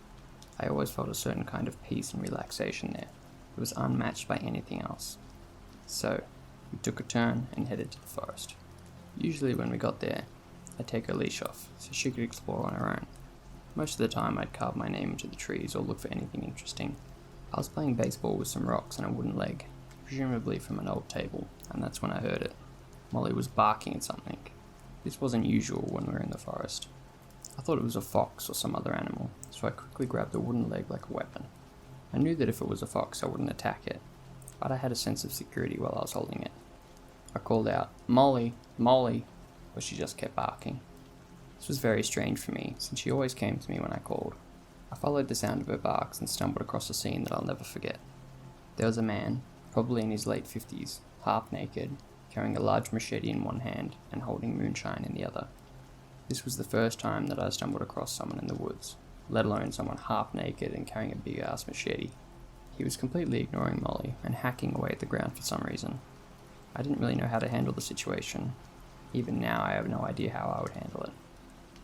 I always felt a certain kind of peace and relaxation there. It was unmatched by anything else. So, we took a turn and headed to the forest. Usually when we got there, I'd take her leash off, so she could explore on her own. Most of the time I'd carve my name into the trees or look for anything interesting. I was playing baseball with some rocks and a wooden leg, presumably from an old table, and that's when I heard it. Molly was barking at something. This wasn't usual when we were in the forest. I thought it was a fox or some other animal, so I quickly grabbed the wooden leg like a weapon. I knew that if it was a fox I wouldn't attack it, but I had a sense of security while I was holding it. I called out, "Molly, Molly," but she just kept barking. This was very strange for me, since she always came to me when I called. I followed the sound of her barks and stumbled across a scene that I'll never forget. There was a man, probably in his late 50s, half naked, carrying a large machete in one hand and holding moonshine in the other. This was the first time that I stumbled across someone in the woods, let alone someone half naked and carrying a big-ass machete. He was completely ignoring Molly and hacking away at the ground for some reason. I didn't really know how to handle the situation. Even now I have no idea how I would handle it.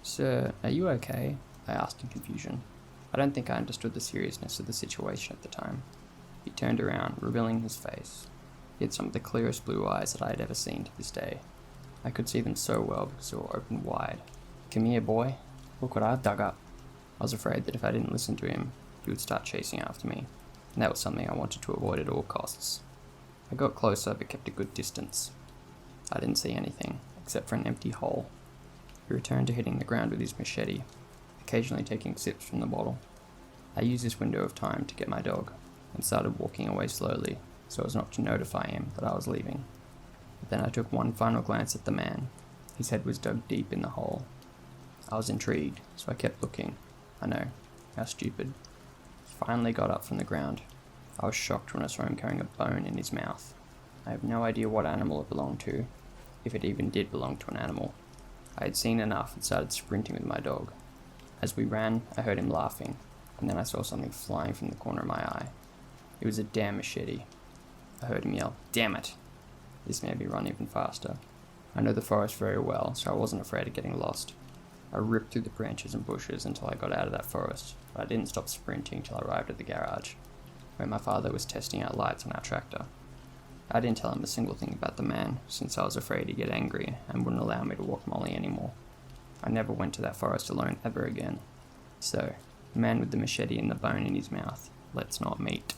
"Sir, are you okay?" I asked in confusion. I don't think I understood the seriousness of the situation at the time. He turned around, revealing his face. He had some of the clearest blue eyes that I had ever seen to this day. I could see them so well because they were open wide. "Come here, boy. Look what I've dug up." I was afraid that if I didn't listen to him, he would start chasing after me, and that was something I wanted to avoid at all costs. I got closer but kept a good distance. I didn't see anything, except for an empty hole. He returned to hitting the ground with his machete, occasionally taking sips from the bottle. I used this window of time to get my dog, and started walking away slowly, so as not to notify him that I was leaving. But then I took one final glance at the man. His head was dug deep in the hole. I was intrigued, so I kept looking. I know, how stupid. He finally got up from the ground. I was shocked when I saw him carrying a bone in his mouth. I have no idea what animal it belonged to, if it even did belong to an animal. I had seen enough and started sprinting with my dog. As we ran, I heard him laughing, and then I saw something flying from the corner of my eye. It was a damn machete. I heard him yell, "Damn it!" This made me run even faster. I know the forest very well, so I wasn't afraid of getting lost. I ripped through the branches and bushes until I got out of that forest, but I didn't stop sprinting till I arrived at the garage, where my father was testing out lights on our tractor. I didn't tell him a single thing about the man, since I was afraid he'd get angry and wouldn't allow me to walk Molly anymore. I never went to that forest alone ever again. So, the man with the machete and the bone in his mouth, let's not meet.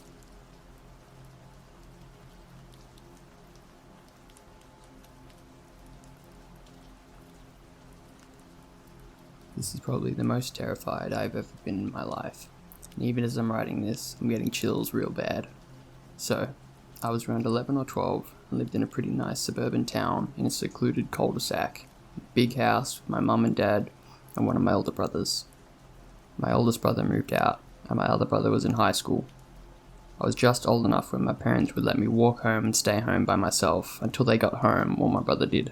This is probably the most terrified I've ever been in my life. And even as I'm writing this, I'm getting chills real bad. So, I was around 11 or 12 and lived in a pretty nice suburban town in a secluded cul-de-sac. Big house with my mum and dad and one of my older brothers. My oldest brother moved out and my other brother was in high school. I was just old enough when my parents would let me walk home and stay home by myself until they got home or my brother did.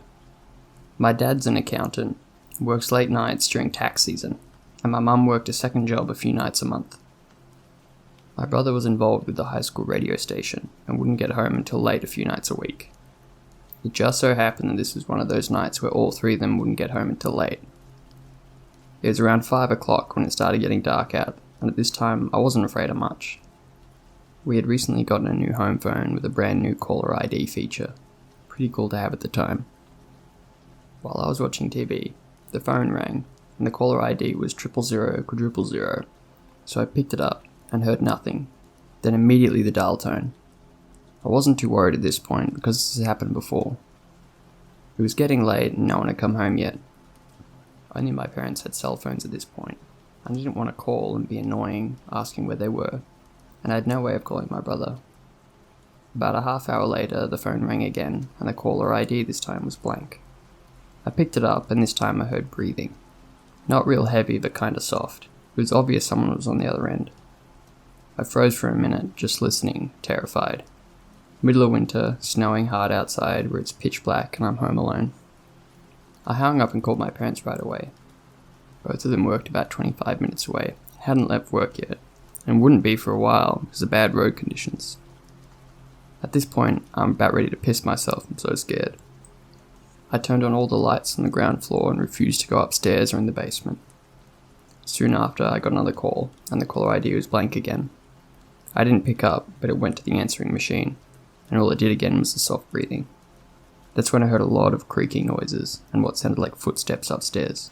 My dad's an accountant, works late nights during tax season, and my mum worked a second job a few nights a month. My brother was involved with the high school radio station and wouldn't get home until late a few nights a week. It just so happened that this was one of those nights where all three of them wouldn't get home until late. It was around 5 o'clock when it started getting dark out, and at this time I wasn't afraid of much. We had recently gotten a new home phone with a brand new caller ID feature. Pretty cool to have at the time. While I was watching TV, the phone rang, and the caller ID was 0000000, so I picked it up and heard nothing, then immediately the dial tone. I wasn't too worried at this point because this had happened before. It was getting late and no one had come home yet. Only my parents had cell phones at this point. I didn't want to call and be annoying, asking where they were, and I had no way of calling my brother. About a half hour later, the phone rang again, and the caller ID this time was blank. I picked it up, and this time I heard breathing. Not real heavy, but kinda soft. It was obvious someone was on the other end. I froze for a minute, just listening, terrified. Middle of winter, snowing hard outside where it's pitch black and I'm home alone. I hung up and called my parents right away. Both of them worked about 25 minutes away, hadn't left work yet, and wouldn't be for a while because of bad road conditions. At this point, I'm about ready to piss myself, I'm so scared. I turned on all the lights on the ground floor and refused to go upstairs or in the basement. Soon after, I got another call, and the caller ID was blank again. I didn't pick up, but it went to the answering machine, and all it did again was the soft breathing. That's when I heard a lot of creaking noises, and what sounded like footsteps upstairs.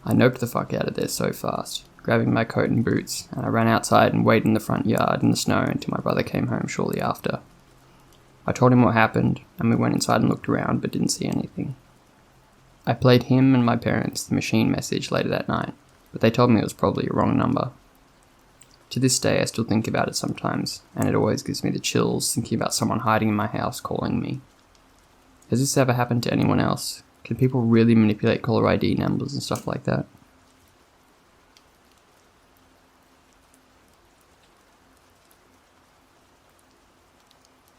I noped the fuck out of there so fast, grabbing my coat and boots, and I ran outside and waited in the front yard in the snow until my brother came home shortly after. I told him what happened, and we went inside and looked around, but didn't see anything. I played him and my parents the machine message later that night, but they told me it was probably a wrong number. To this day, I still think about it sometimes, and it always gives me the chills thinking about someone hiding in my house calling me. Has this ever happened to anyone else? Can people really manipulate caller ID numbers and stuff like that?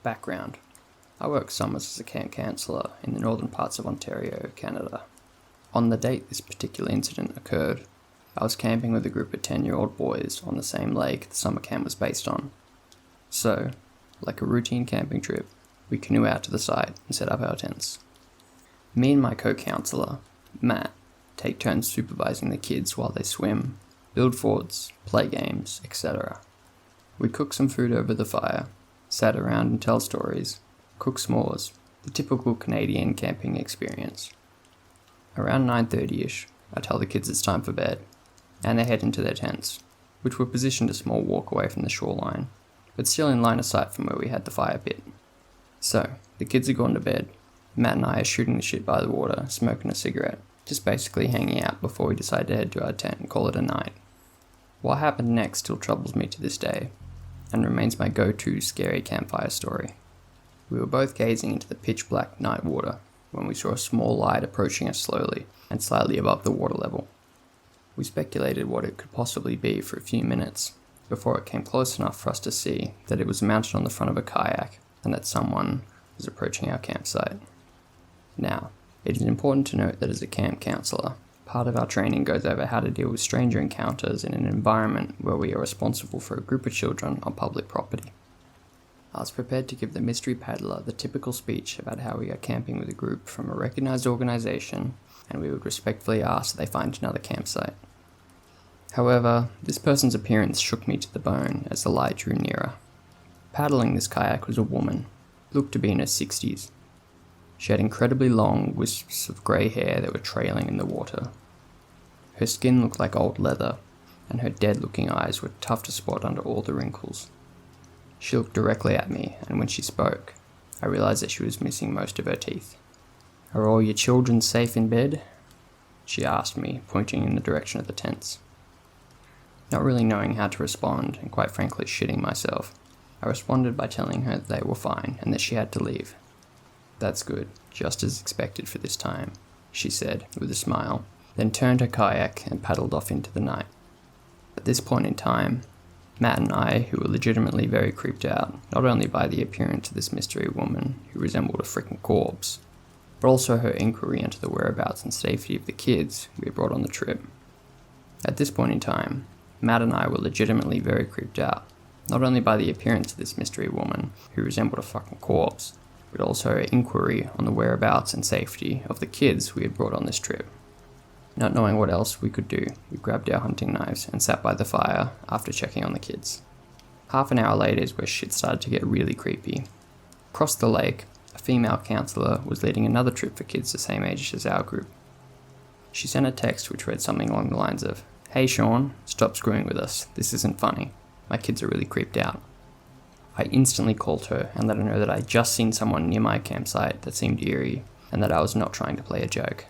Background. I work summers as a camp counsellor in the northern parts of Ontario, Canada. On the date this particular incident occurred, I was camping with a group of 10-year-old boys on the same lake the summer camp was based on. So, like a routine camping trip, we canoe out to the site and set up our tents. Me and my co-counsellor, Matt, take turns supervising the kids while they swim, build forts, play games, etc. We cook some food over the fire, sat around and tell stories, cook s'mores, the typical Canadian camping experience. Around 9:30ish, I tell the kids it's time for bed, and they head into their tents, which were positioned a small walk away from the shoreline, but still in line of sight from where we had the fire pit. So, the kids had gone to bed, Matt and I are shooting the shit by the water, smoking a cigarette, just basically hanging out before we decide to head to our tent and call it a night. What happened next still troubles me to this day, and remains my go-to scary campfire story. We were both gazing into the pitch-black night water when we saw a small light approaching us slowly and slightly above the water level. We speculated what it could possibly be for a few minutes, before it came close enough for us to see that it was mounted on the front of a kayak and that someone was approaching our campsite. Now, it is important to note that as a camp counselor, part of our training goes over how to deal with stranger encounters in an environment where we are responsible for a group of children on public property. I was prepared to give the mystery paddler the typical speech about how we are camping with a group from a recognized organization and we would respectfully ask that they find another campsite. However, this person's appearance shook me to the bone as the light drew nearer. Paddling this kayak was a woman, looked to be in her 60s. She had incredibly long wisps of grey hair that were trailing in the water. Her skin looked like old leather, and her dead-looking eyes were tough to spot under all the wrinkles. She looked directly at me, and when she spoke, I realized that she was missing most of her teeth. "Are all your children safe in bed?" she asked me, pointing in the direction of the tents. Not really knowing how to respond, and quite frankly shitting myself, I responded by telling her that they were fine and that she had to leave. "That's good, just as expected for this time," she said, with a smile, then turned her kayak and paddled off into the night. At this point in time, Matt and I, who were legitimately very creeped out, not only by the appearance of this mystery woman who resembled a freaking corpse, but also her inquiry into the whereabouts and safety of the kids we had brought on the trip. At this point in time, Matt and I were legitimately very creeped out, not only by the appearance of this mystery woman who resembled a fucking corpse, but also her inquiry on the whereabouts and safety of the kids we had brought on this trip. Not knowing what else we could do, we grabbed our hunting knives and sat by the fire after checking on the kids. Half an hour later is where shit started to get really creepy. Across the lake, a female counsellor was leading another trip for kids the same age as our group. She sent a text which read something along the lines of, "Hey Sean, stop screwing with us, this isn't funny. My kids are really creeped out." I instantly called her and let her know that I had just seen someone near my campsite that seemed eerie and that I was not trying to play a joke.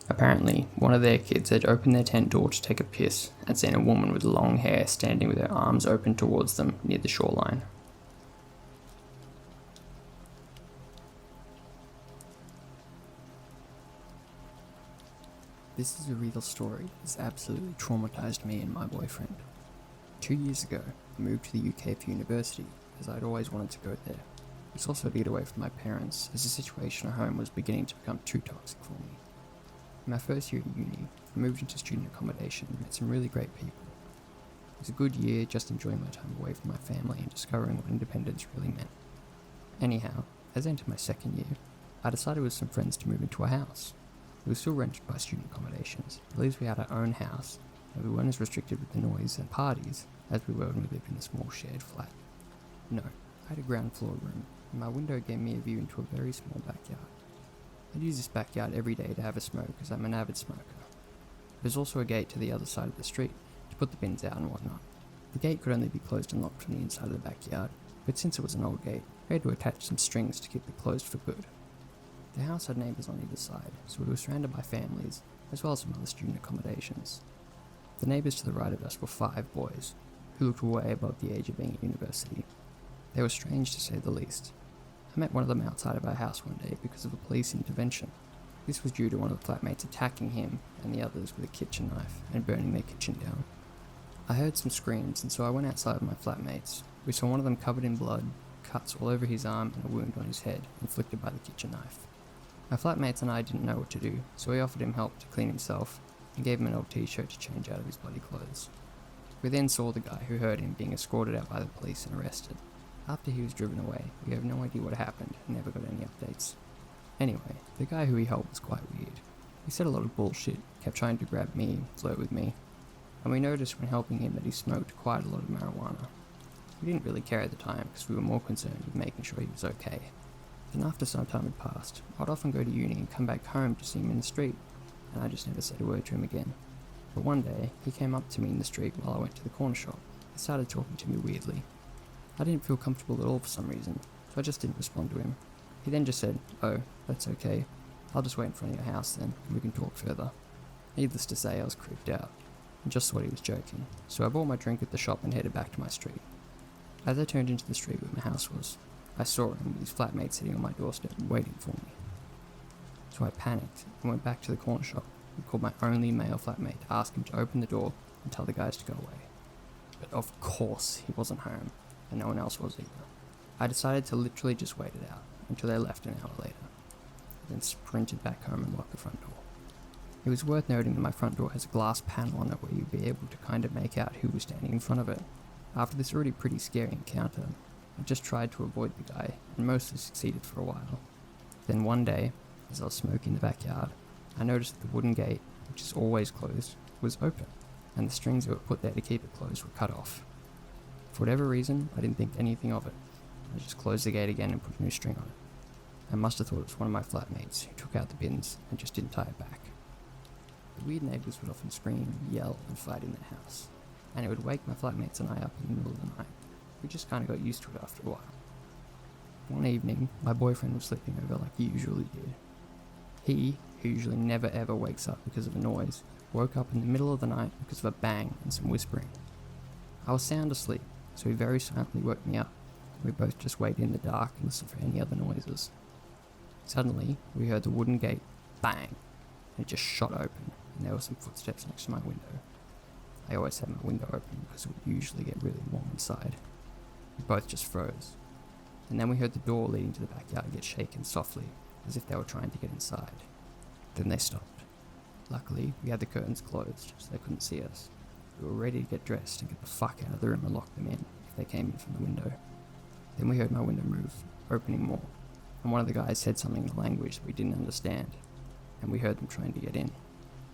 Apparently, one of their kids had opened their tent door to take a piss and seen a woman with long hair standing with her arms open towards them near the shoreline. This is a real story that has absolutely traumatized me and my boyfriend. 2 years ago, I moved to the UK for university, as I'd always wanted to go there. This also to get away from my parents, as the situation at home was beginning to become too toxic for me. In my first year at uni, I moved into student accommodation and met some really great people. It was a good year, just enjoying my time away from my family and discovering what independence really meant. Anyhow, as I entered my second year, I decided with some friends to move into a house. It was still rented by student accommodations, but at least we had our own house, and we weren't as restricted with the noise and parties as we were when we lived in the small shared flat. No, I had a ground floor room, and my window gave me a view into a very small backyard. I'd use this backyard every day to have a smoke, as I'm an avid smoker. There's also a gate to the other side of the street to put the bins out and whatnot. The gate could only be closed and locked from the inside of the backyard, but since it was an old gate, we had to attach some strings to keep it closed for good. The house had neighbours on either side, so it was surrounded by families, as well as some other student accommodations. The neighbours to the right of us were 5 boys, who looked way above the age of being at university. They were strange to say the least. I met one of them outside of our house one day because of a police intervention. This was due to one of the flatmates attacking him and the others with a kitchen knife and burning their kitchen down. I heard some screams, and so I went outside with my flatmates. We saw one of them covered in blood, cuts all over his arm and a wound on his head, inflicted by the kitchen knife. My flatmates and I didn't know what to do, so we offered him help to clean himself and gave him an old t-shirt to change out of his bloody clothes. We then saw the guy who heard him being escorted out by the police and arrested. After he was driven away, we have no idea what happened and never got any updates. Anyway, the guy who he helped was quite weird. He said a lot of bullshit, kept trying to grab me, flirt with me, and we noticed when helping him that he smoked quite a lot of marijuana. We didn't really care at the time because we were more concerned with making sure he was okay. Then after some time had passed, I'd often go to uni and come back home to see him in the street, and I just never said a word to him again. But one day, he came up to me in the street while I went to the corner shop and started talking to me weirdly. I didn't feel comfortable at all for some reason, so I just didn't respond to him. He then just said, "Oh, that's okay. I'll just wait in front of your house then, and we can talk further." Needless to say, I was creeped out, and just thought he was joking, so I bought my drink at the shop and headed back to my street. As I turned into the street where my house was, I saw him with his flatmate sitting on my doorstep waiting for me. So I panicked and went back to the corner shop and called my only male flatmate to ask him to open the door and tell the guys to go away. But of course he wasn't home, and no one else was either. I decided to literally just wait it out until they left an hour later, then sprinted back home and locked the front door. It was worth noting that my front door has a glass panel on it where you'd be able to kind of make out who was standing in front of it. After this already pretty scary encounter, I just tried to avoid the guy, and mostly succeeded for a while. Then one day, as I was smoking in the backyard, I noticed that the wooden gate, which is always closed, was open, and the strings that were put there to keep it closed were cut off. For whatever reason, I didn't think anything of it. I just closed the gate again and put a new string on it. I must have thought it was one of my flatmates who took out the bins and just didn't tie it back. The weird neighbours would often scream, yell, and fight in the house, and it would wake my flatmates and I up in the middle of the night. We just kind of got used to it after a while. One evening, my boyfriend was sleeping over like he usually did. He, who usually never ever wakes up because of a noise, woke up in the middle of the night because of a bang and some whispering. I was sound asleep, so he very silently woke me up. We both just waited in the dark and listened for any other noises. Suddenly, we heard the wooden gate bang, and it just shot open, and there were some footsteps next to my window. I always had my window open because it would usually get really warm inside. We both just froze. And then we heard the door leading to the backyard get shaken softly, as if they were trying to get inside. Then they stopped. Luckily, we had the curtains closed, so they couldn't see us. We were ready to get dressed and get the fuck out of the room and lock them in, if they came in from the window. Then we heard my window move, opening more, and one of the guys said something in a language that we didn't understand, and we heard them trying to get in.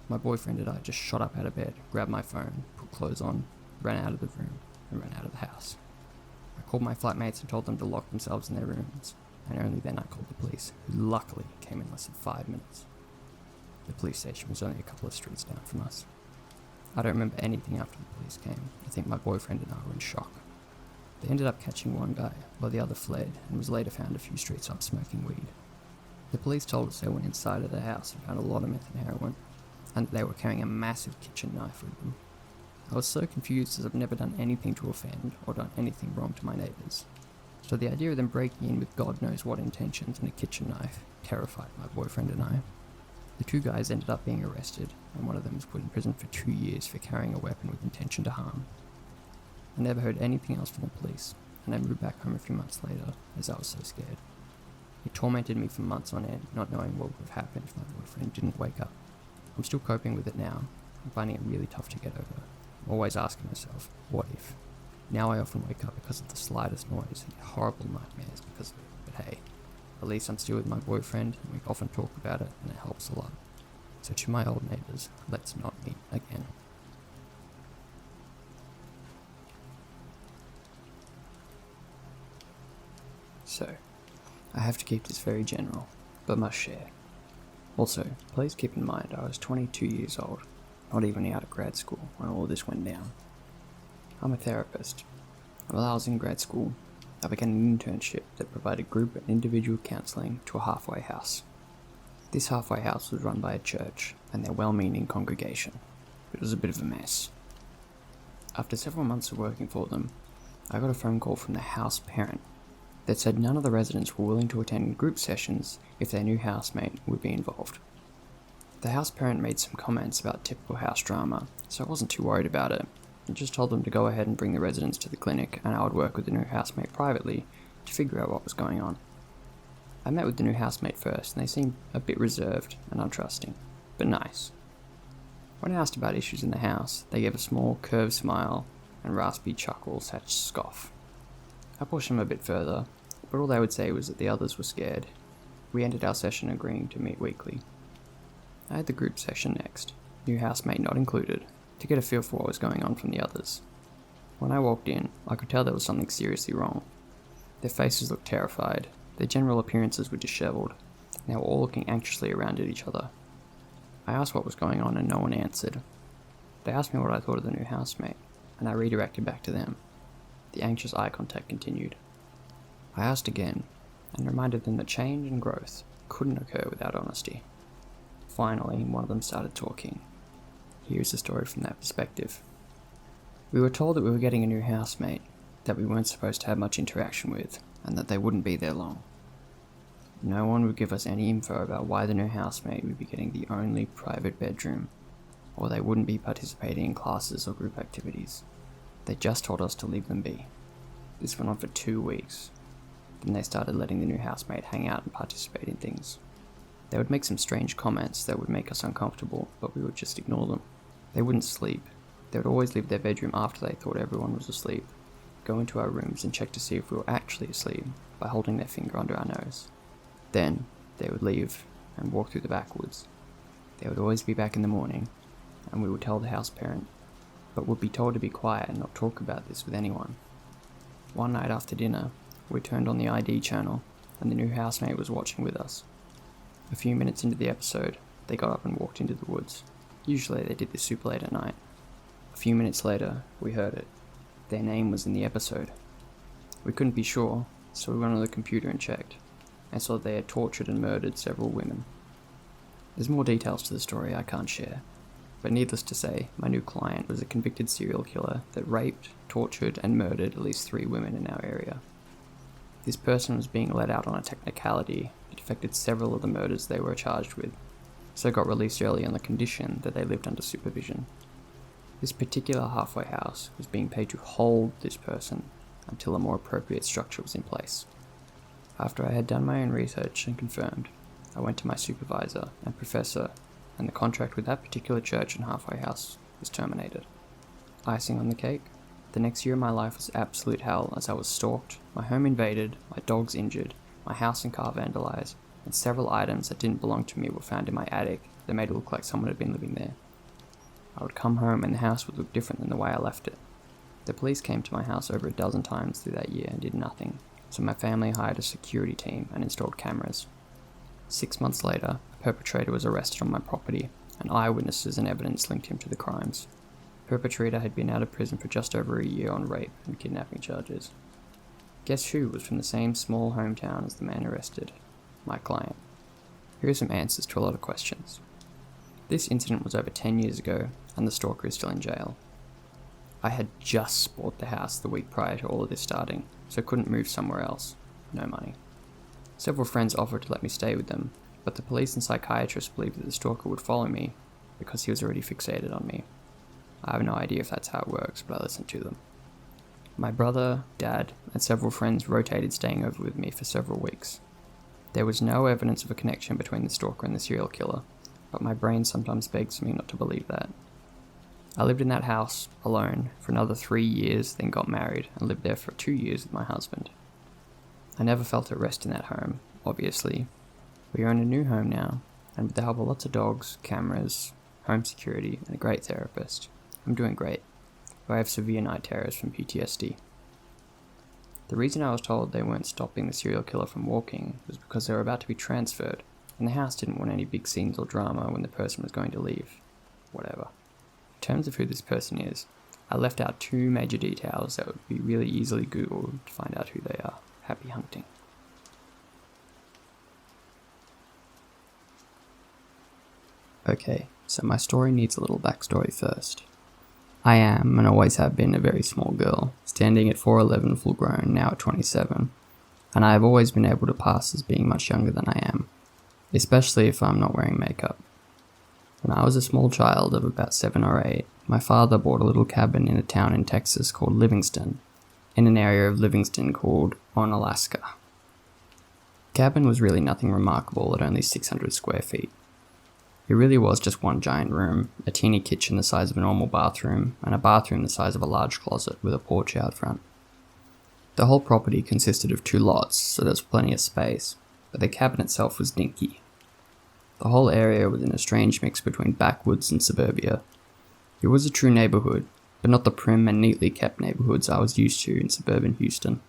My boyfriend and I just shot up out of bed, grabbed my phone, put clothes on, ran out of the room, and ran out of the house. I called my flatmates and told them to lock themselves in their rooms, and only then I called the police, who luckily came in less than 5 minutes. The police station was only a couple of streets down from us. I don't remember anything after the police came. I think my boyfriend and I were in shock. They ended up catching one guy, while the other fled, and was later found a few streets up smoking weed. The police told us they went inside of the house and found a lot of meth and heroin, and that they were carrying a massive kitchen knife with them. I was so confused as I've never done anything to offend or done anything wrong to my neighbours. So the idea of them breaking in with God knows what intentions and a kitchen knife terrified my boyfriend and I. The two guys ended up being arrested, and one of them was put in prison for 2 years for carrying a weapon with intention to harm. I never heard anything else from the police, and I moved back home a few months later, as I was so scared. It tormented me for months on end, not knowing what would have happened if my boyfriend didn't wake up. I'm still coping with it now. I'm finding it really tough to get over. I'm always asking myself, what if? Now I often wake up because of the slightest noise and get horrible nightmares because of it, but hey, at least I'm still with my boyfriend and we often talk about it and it helps a lot. So to my old neighbours, let's not meet again. So, I have to keep this very general, but must share. Also, please keep in mind I was 22 years old, not even out of grad school when all this went down. I'm a therapist. While I was in grad school, I began an internship that provided group and individual counselling to a halfway house. This halfway house was run by a church and their well-meaning congregation, but it was a bit of a mess. After several months of working for them, I got a phone call from the house parent that said none of the residents were willing to attend group sessions if their new housemate would be involved. The house parent made some comments about typical house drama, so I wasn't too worried about it, and just told them to go ahead and bring the residents to the clinic and I would work with the new housemate privately to figure out what was going on. I met with the new housemate first and they seemed a bit reserved and untrusting, but nice. When I asked about issues in the house, they gave a small curved smile and raspy chuckle / scoff. I pushed them a bit further, but all they would say was that the others were scared. We ended our session agreeing to meet weekly. I had the group session next, new housemate not included, to get a feel for what was going on from the others. When I walked in, I could tell there was something seriously wrong. Their faces looked terrified, their general appearances were dishevelled, and they were all looking anxiously around at each other. I asked what was going on and no one answered. They asked me what I thought of the new housemate, and I redirected back to them. The anxious eye contact continued. I asked again, and reminded them that change and growth couldn't occur without honesty. Finally, one of them started talking. Here's the story from that perspective. We were told that we were getting a new housemate, that we weren't supposed to have much interaction with, and that they wouldn't be there long. No one would give us any info about why the new housemate would be getting the only private bedroom, or they wouldn't be participating in classes or group activities. They just told us to leave them be. This went on for 2 weeks. Then they started letting the new housemate hang out and participate in things. They would make some strange comments that would make us uncomfortable, but we would just ignore them. They wouldn't sleep. They would always leave their bedroom after they thought everyone was asleep, go into our rooms and check to see if we were actually asleep by holding their finger under our nose. Then, they would leave and walk through the backwoods. They would always be back in the morning, and we would tell the house parent, but would be told to be quiet and not talk about this with anyone. One night after dinner, we turned on the ID channel, and the new housemate was watching with us. A few minutes into the episode, they got up and walked into the woods. Usually they did this super late at night. A few minutes later, we heard it. Their name was in the episode. We couldn't be sure, so we went on the computer and checked, and saw that they had tortured and murdered several women. There's more details to the story I can't share, but needless to say, my new client was a convicted serial killer that raped, tortured, and murdered at least 3 women in our area. This person was being let out on a technicality that affected several of the murders they were charged with, so got released early on the condition that they lived under supervision. This particular halfway house was being paid to hold this person until a more appropriate structure was in place. After I had done my own research and confirmed, I went to my supervisor and professor, and the contract with that particular church and halfway house was terminated. Icing on the cake, the next year of my life was absolute hell as I was stalked, my home invaded, my dogs injured, my house and car vandalized, and several items that didn't belong to me were found in my attic that made it look like someone had been living there. I would come home and the house would look different than the way I left it. The police came to my house over a dozen times through that year and did nothing, so my family hired a security team and installed cameras. 6 months later, a perpetrator was arrested on my property, and eyewitnesses and evidence linked him to the crimes. The perpetrator had been out of prison for just over a year on rape and kidnapping charges. Guess who was from the same small hometown as the man arrested? My client. Here are some answers to a lot of questions. This incident was over 10 years ago, and the stalker is still in jail. I had just bought the house the week prior to all of this starting, so couldn't move somewhere else. No money. Several friends offered to let me stay with them, but the police and psychiatrists believed that the stalker would follow me because he was already fixated on me. I have no idea if that's how it works, but I listened to them. My brother, dad, and several friends rotated staying over with me for several weeks. There was no evidence of a connection between the stalker and the serial killer, but my brain sometimes begs me not to believe that. I lived in that house, alone, for another 3 years, then got married, and lived there for 2 years with my husband. I never felt at rest in that home, obviously. We own a new home now, and with the help of lots of dogs, cameras, home security, and a great therapist, I'm doing great, though I have severe night terrors from PTSD. The reason I was told they weren't stopping the serial killer from walking was because they were about to be transferred, and the house didn't want any big scenes or drama when the person was going to leave. Whatever. In terms of who this person is, I left out 2 major details that would be really easily Googled to find out who they are. Happy hunting. Okay, so my story needs a little backstory first. I am, and always have been, a very small girl, standing at 4'11", full grown, now at 27, and I have always been able to pass as being much younger than I am, especially if I'm not wearing makeup. When I was a small child of about 7 or 8, my father bought a little cabin in a town in Texas called Livingston, in an area of Livingston called Onalaska. The cabin was really nothing remarkable at only 600 square feet. It really was just one giant room, a teeny kitchen the size of a normal bathroom, and a bathroom the size of a large closet with a porch out front. The whole property consisted of 2 lots, so there was plenty of space, but the cabin itself was dinky. The whole area was in a strange mix between backwoods and suburbia. It was a true neighborhood, but not the prim and neatly kept neighborhoods I was used to in suburban Houston.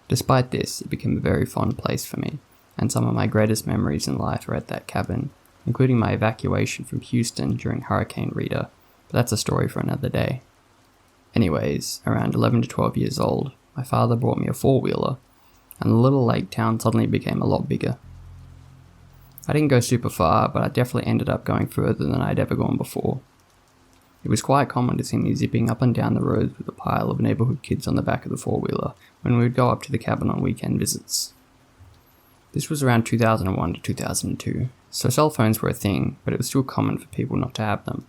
Despite this, it became a very fond place for me, and some of my greatest memories in life are at that cabin, including my evacuation from Houston during Hurricane Rita, but that's a story for another day. Anyways, around 11 to 12 years old, my father bought me a 4-wheeler, and the little lake town suddenly became a lot bigger. I didn't go super far, but I definitely ended up going further than I'd ever gone before. It was quite common to see me zipping up and down the roads with a pile of neighbourhood kids on the back of the four-wheeler when we would go up to the cabin on weekend visits. This was around 2001 to 2002, so cell phones were a thing, but it was still common for people not to have them.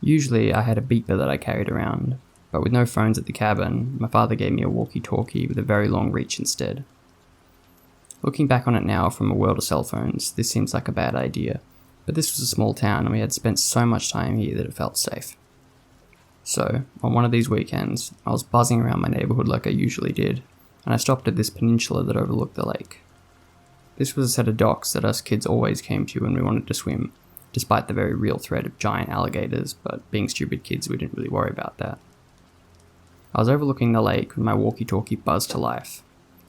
Usually I had a beeper that I carried around, but with no phones at the cabin, my father gave me a walkie-talkie with a very long reach instead. Looking back on it now from a world of cell phones, this seems like a bad idea, but this was a small town and we had spent so much time here that it felt safe. So, on one of these weekends, I was buzzing around my neighbourhood like I usually did, and I stopped at this peninsula that overlooked the lake. This was a set of docks that us kids always came to when we wanted to swim, despite the very real threat of giant alligators, but being stupid kids we didn't really worry about that. I was overlooking the lake when my walkie-talkie buzzed to life.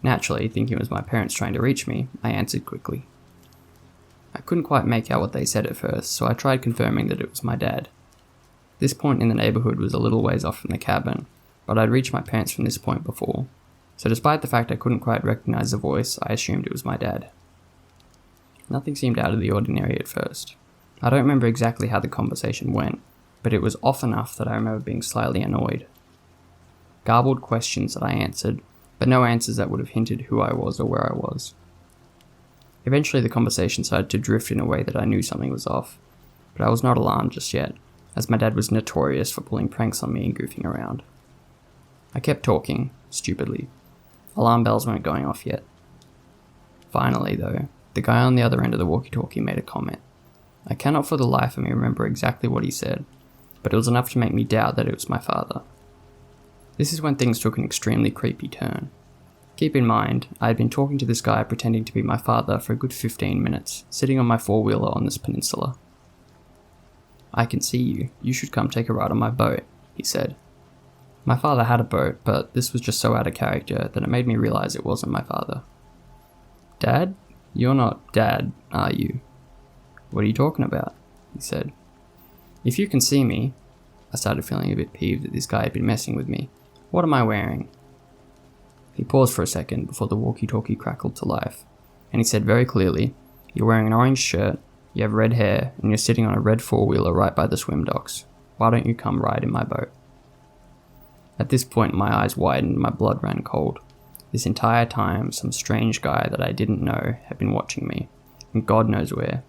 Naturally, thinking it was my parents trying to reach me, I answered quickly. I couldn't quite make out what they said at first, so I tried confirming that it was my dad. This point in the neighbourhood was a little ways off from the cabin, but I'd reached my parents from this point before, so despite the fact I couldn't quite recognise the voice, I assumed it was my dad. Nothing seemed out of the ordinary at first. I don't remember exactly how the conversation went, but it was off enough that I remember being slightly annoyed. Garbled questions that I answered, but no answers that would have hinted who I was or where I was. Eventually the conversation started to drift in a way that I knew something was off, but I was not alarmed just yet, as my dad was notorious for pulling pranks on me and goofing around. I kept talking, stupidly. Alarm bells weren't going off yet. Finally, though, the guy on the other end of the walkie-talkie made a comment. I cannot for the life of me remember exactly what he said, but it was enough to make me doubt that it was my father. This is when things took an extremely creepy turn. Keep in mind, I had been talking to this guy pretending to be my father for a good 15 minutes, sitting on my four-wheeler on this peninsula. "I can see you. You should come take a ride on my boat," he said. My father had a boat, but this was just so out of character that it made me realise it wasn't my father. "Dad? You're not Dad, are you?" "What are you talking about?" he said. "If you can see me..." I started feeling a bit peeved that this guy had been messing with me. "What am I wearing?" He paused for a second before the walkie-talkie crackled to life, and he said very clearly, "You're wearing an orange shirt, you have red hair, and you're sitting on a red four-wheeler right by the swim docks. Why don't you come ride in my boat?" At this point my eyes widened and my blood ran cold. This entire time some strange guy that I didn't know had been watching me, and God knows where.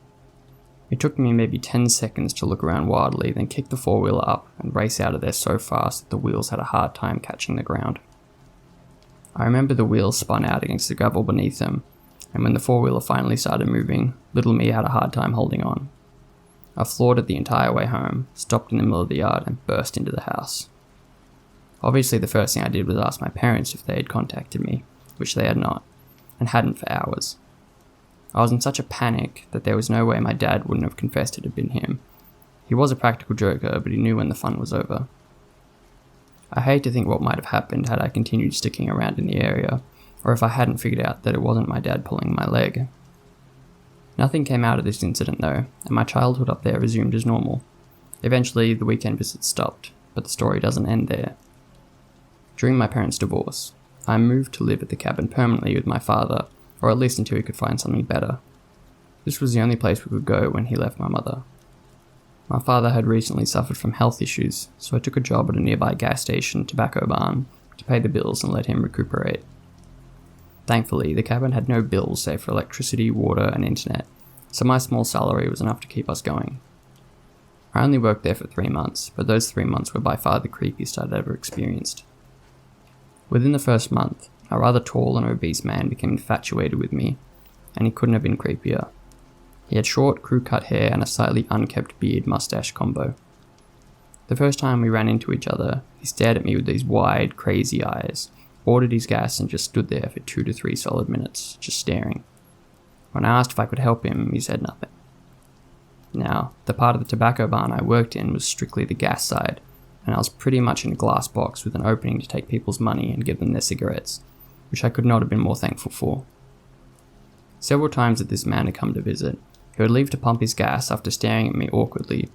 It took me maybe 10 seconds to look around wildly, then kick the four-wheeler up and race out of there so fast that the wheels had a hard time catching the ground. I remember the wheels spun out against the gravel beneath them, and when the four-wheeler finally started moving, little me had a hard time holding on. I floored it the entire way home, stopped in the middle of the yard, and burst into the house. Obviously the first thing I did was ask my parents if they had contacted me, which they had not, and hadn't for hours. I was in such a panic that there was no way my dad wouldn't have confessed it had been him. He was a practical joker, but he knew when the fun was over. I hate to think what might have happened had I continued sticking around in the area, or if I hadn't figured out that it wasn't my dad pulling my leg. Nothing came out of this incident though, and my childhood up there resumed as normal. Eventually the weekend visits stopped, but the story doesn't end there. During my parents' divorce, I moved to live at the cabin permanently with my father, or at least until he could find something better. This was the only place we could go when he left my mother. My father had recently suffered from health issues, so I took a job at a nearby gas station tobacco barn to pay the bills and let him recuperate. Thankfully, the cabin had no bills save for electricity, water, and internet, so my small salary was enough to keep us going. I only worked there for 3 months, but those 3 months were by far the creepiest I'd ever experienced. Within the first month, a rather tall and obese man became infatuated with me, and he couldn't have been creepier. He had short, crew-cut hair and a slightly unkempt beard-mustache combo. The first time we ran into each other, he stared at me with these wide, crazy eyes, ordered his gas and just stood there for 2 to 3 solid minutes, just staring. When I asked if I could help him, he said nothing. Now, the part of the tobacco barn I worked in was strictly the gas side, and I was pretty much in a glass box with an opening to take people's money and give them their cigarettes, which I could not have been more thankful for. Several times that this man had come to visit, he would leave to pump his gas after staring at me awkwardly.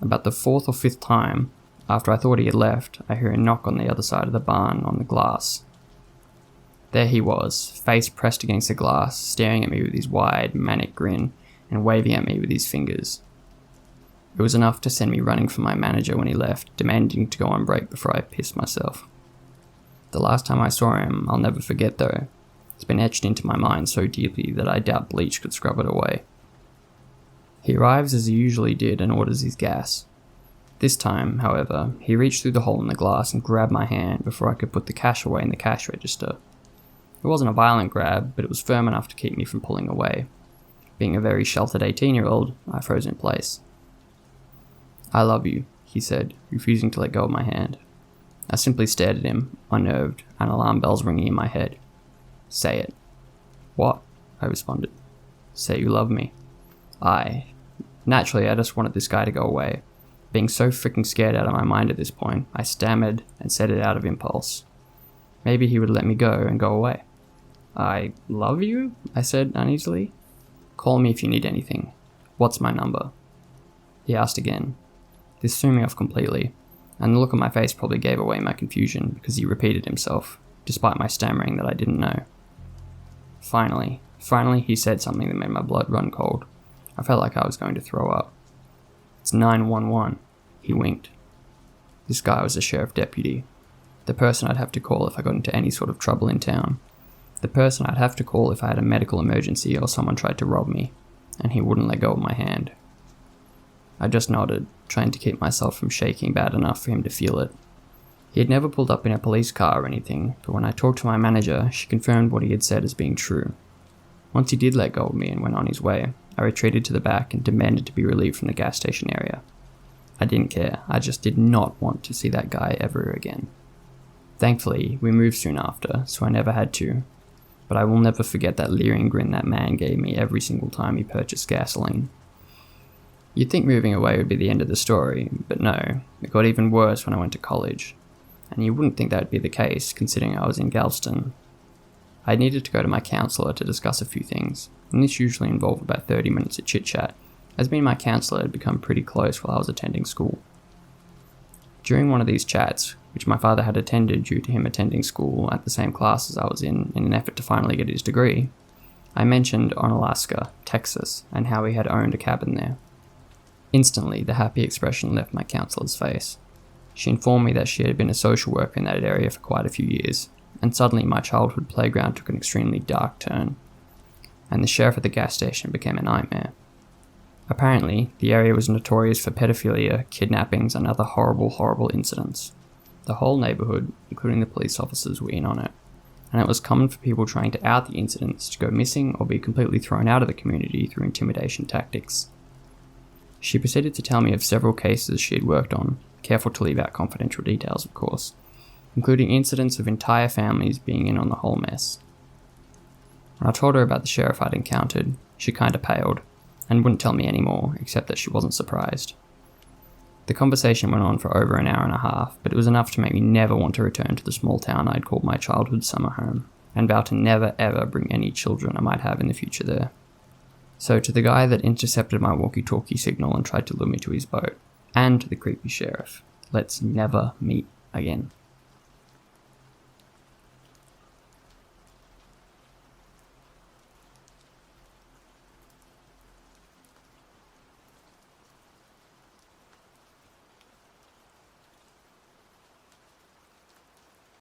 About the 4th or 5th time, after I thought he had left, I hear a knock on the other side of the barn on the glass. There he was, face pressed against the glass, staring at me with his wide, manic grin and waving at me with his fingers. It was enough to send me running for my manager when he left, demanding to go on break before I pissed myself. The last time I saw him, I'll never forget though. It's been etched into my mind so deeply that I doubt bleach could scrub it away. He arrives as he usually did and orders his gas. This time, however, he reached through the hole in the glass and grabbed my hand before I could put the cash away in the cash register. It wasn't a violent grab, but it was firm enough to keep me from pulling away. Being a very sheltered 18-year-old, I froze in place. "I love you," he said, refusing to let go of my hand. I simply stared at him, unnerved, and alarm bells ringing in my head. "Say it." "What?" I responded. "Say you love me." Naturally, I just wanted this guy to go away. Being so freaking scared out of my mind at this point, I stammered and said it out of impulse. Maybe he would let me go and go away. "I love you?" I said uneasily. "Call me if you need anything. What's my number?" He asked again. This threw me off completely, and the look on my face probably gave away my confusion because he repeated himself, despite my stammering that I didn't know. Finally, he said something that made my blood run cold. I felt like I was going to throw up. "It's 911. He winked. This guy was a sheriff deputy. The person I'd have to call if I got into any sort of trouble in town. The person I'd have to call if I had a medical emergency or someone tried to rob me, and he wouldn't let go of my hand. I just nodded, trying to keep myself from shaking bad enough for him to feel it. He had never pulled up in a police car or anything, but when I talked to my manager, she confirmed what he had said as being true. Once he did let go of me and went on his way, I retreated to the back and demanded to be relieved from the gas station area. I didn't care, I just did not want to see that guy ever again. Thankfully, we moved soon after, so I never had to, but I will never forget that leering grin that man gave me every single time he purchased gasoline. You'd think moving away would be the end of the story, but no, it got even worse when I went to college. And you wouldn't think that would be the case, considering I was in Galveston. I needed to go to my counsellor to discuss a few things, and this usually involved about 30 minutes of chit-chat, as me and my counsellor had become pretty close while I was attending school. During one of these chats, which my father had attended due to him attending school at the same class as I was in an effort to finally get his degree, I mentioned Onalaska, Texas, and how he had owned a cabin there. Instantly, the happy expression left my counsellor's face. She informed me that she had been a social worker in that area for quite a few years, and suddenly my childhood playground took an extremely dark turn, and the sheriff at the gas station became a nightmare. Apparently, the area was notorious for pedophilia, kidnappings, and other horrible incidents. The whole neighbourhood, including the police officers, were in on it, and it was common for people trying to out the incidents to go missing or be completely thrown out of the community through intimidation tactics. She proceeded to tell me of several cases she had worked on, careful to leave out confidential details of course, including incidents of entire families being in on the whole mess. When I told her about the sheriff I'd encountered, she kinda paled, and wouldn't tell me any more, except that she wasn't surprised. The conversation went on for over an hour and a half, but it was enough to make me never want to return to the small town I'd called my childhood summer home, and vow to never ever bring any children I might have in the future there. So to the guy that intercepted my walkie-talkie signal and tried to lure me to his boat, and to the creepy sheriff, let's never meet again.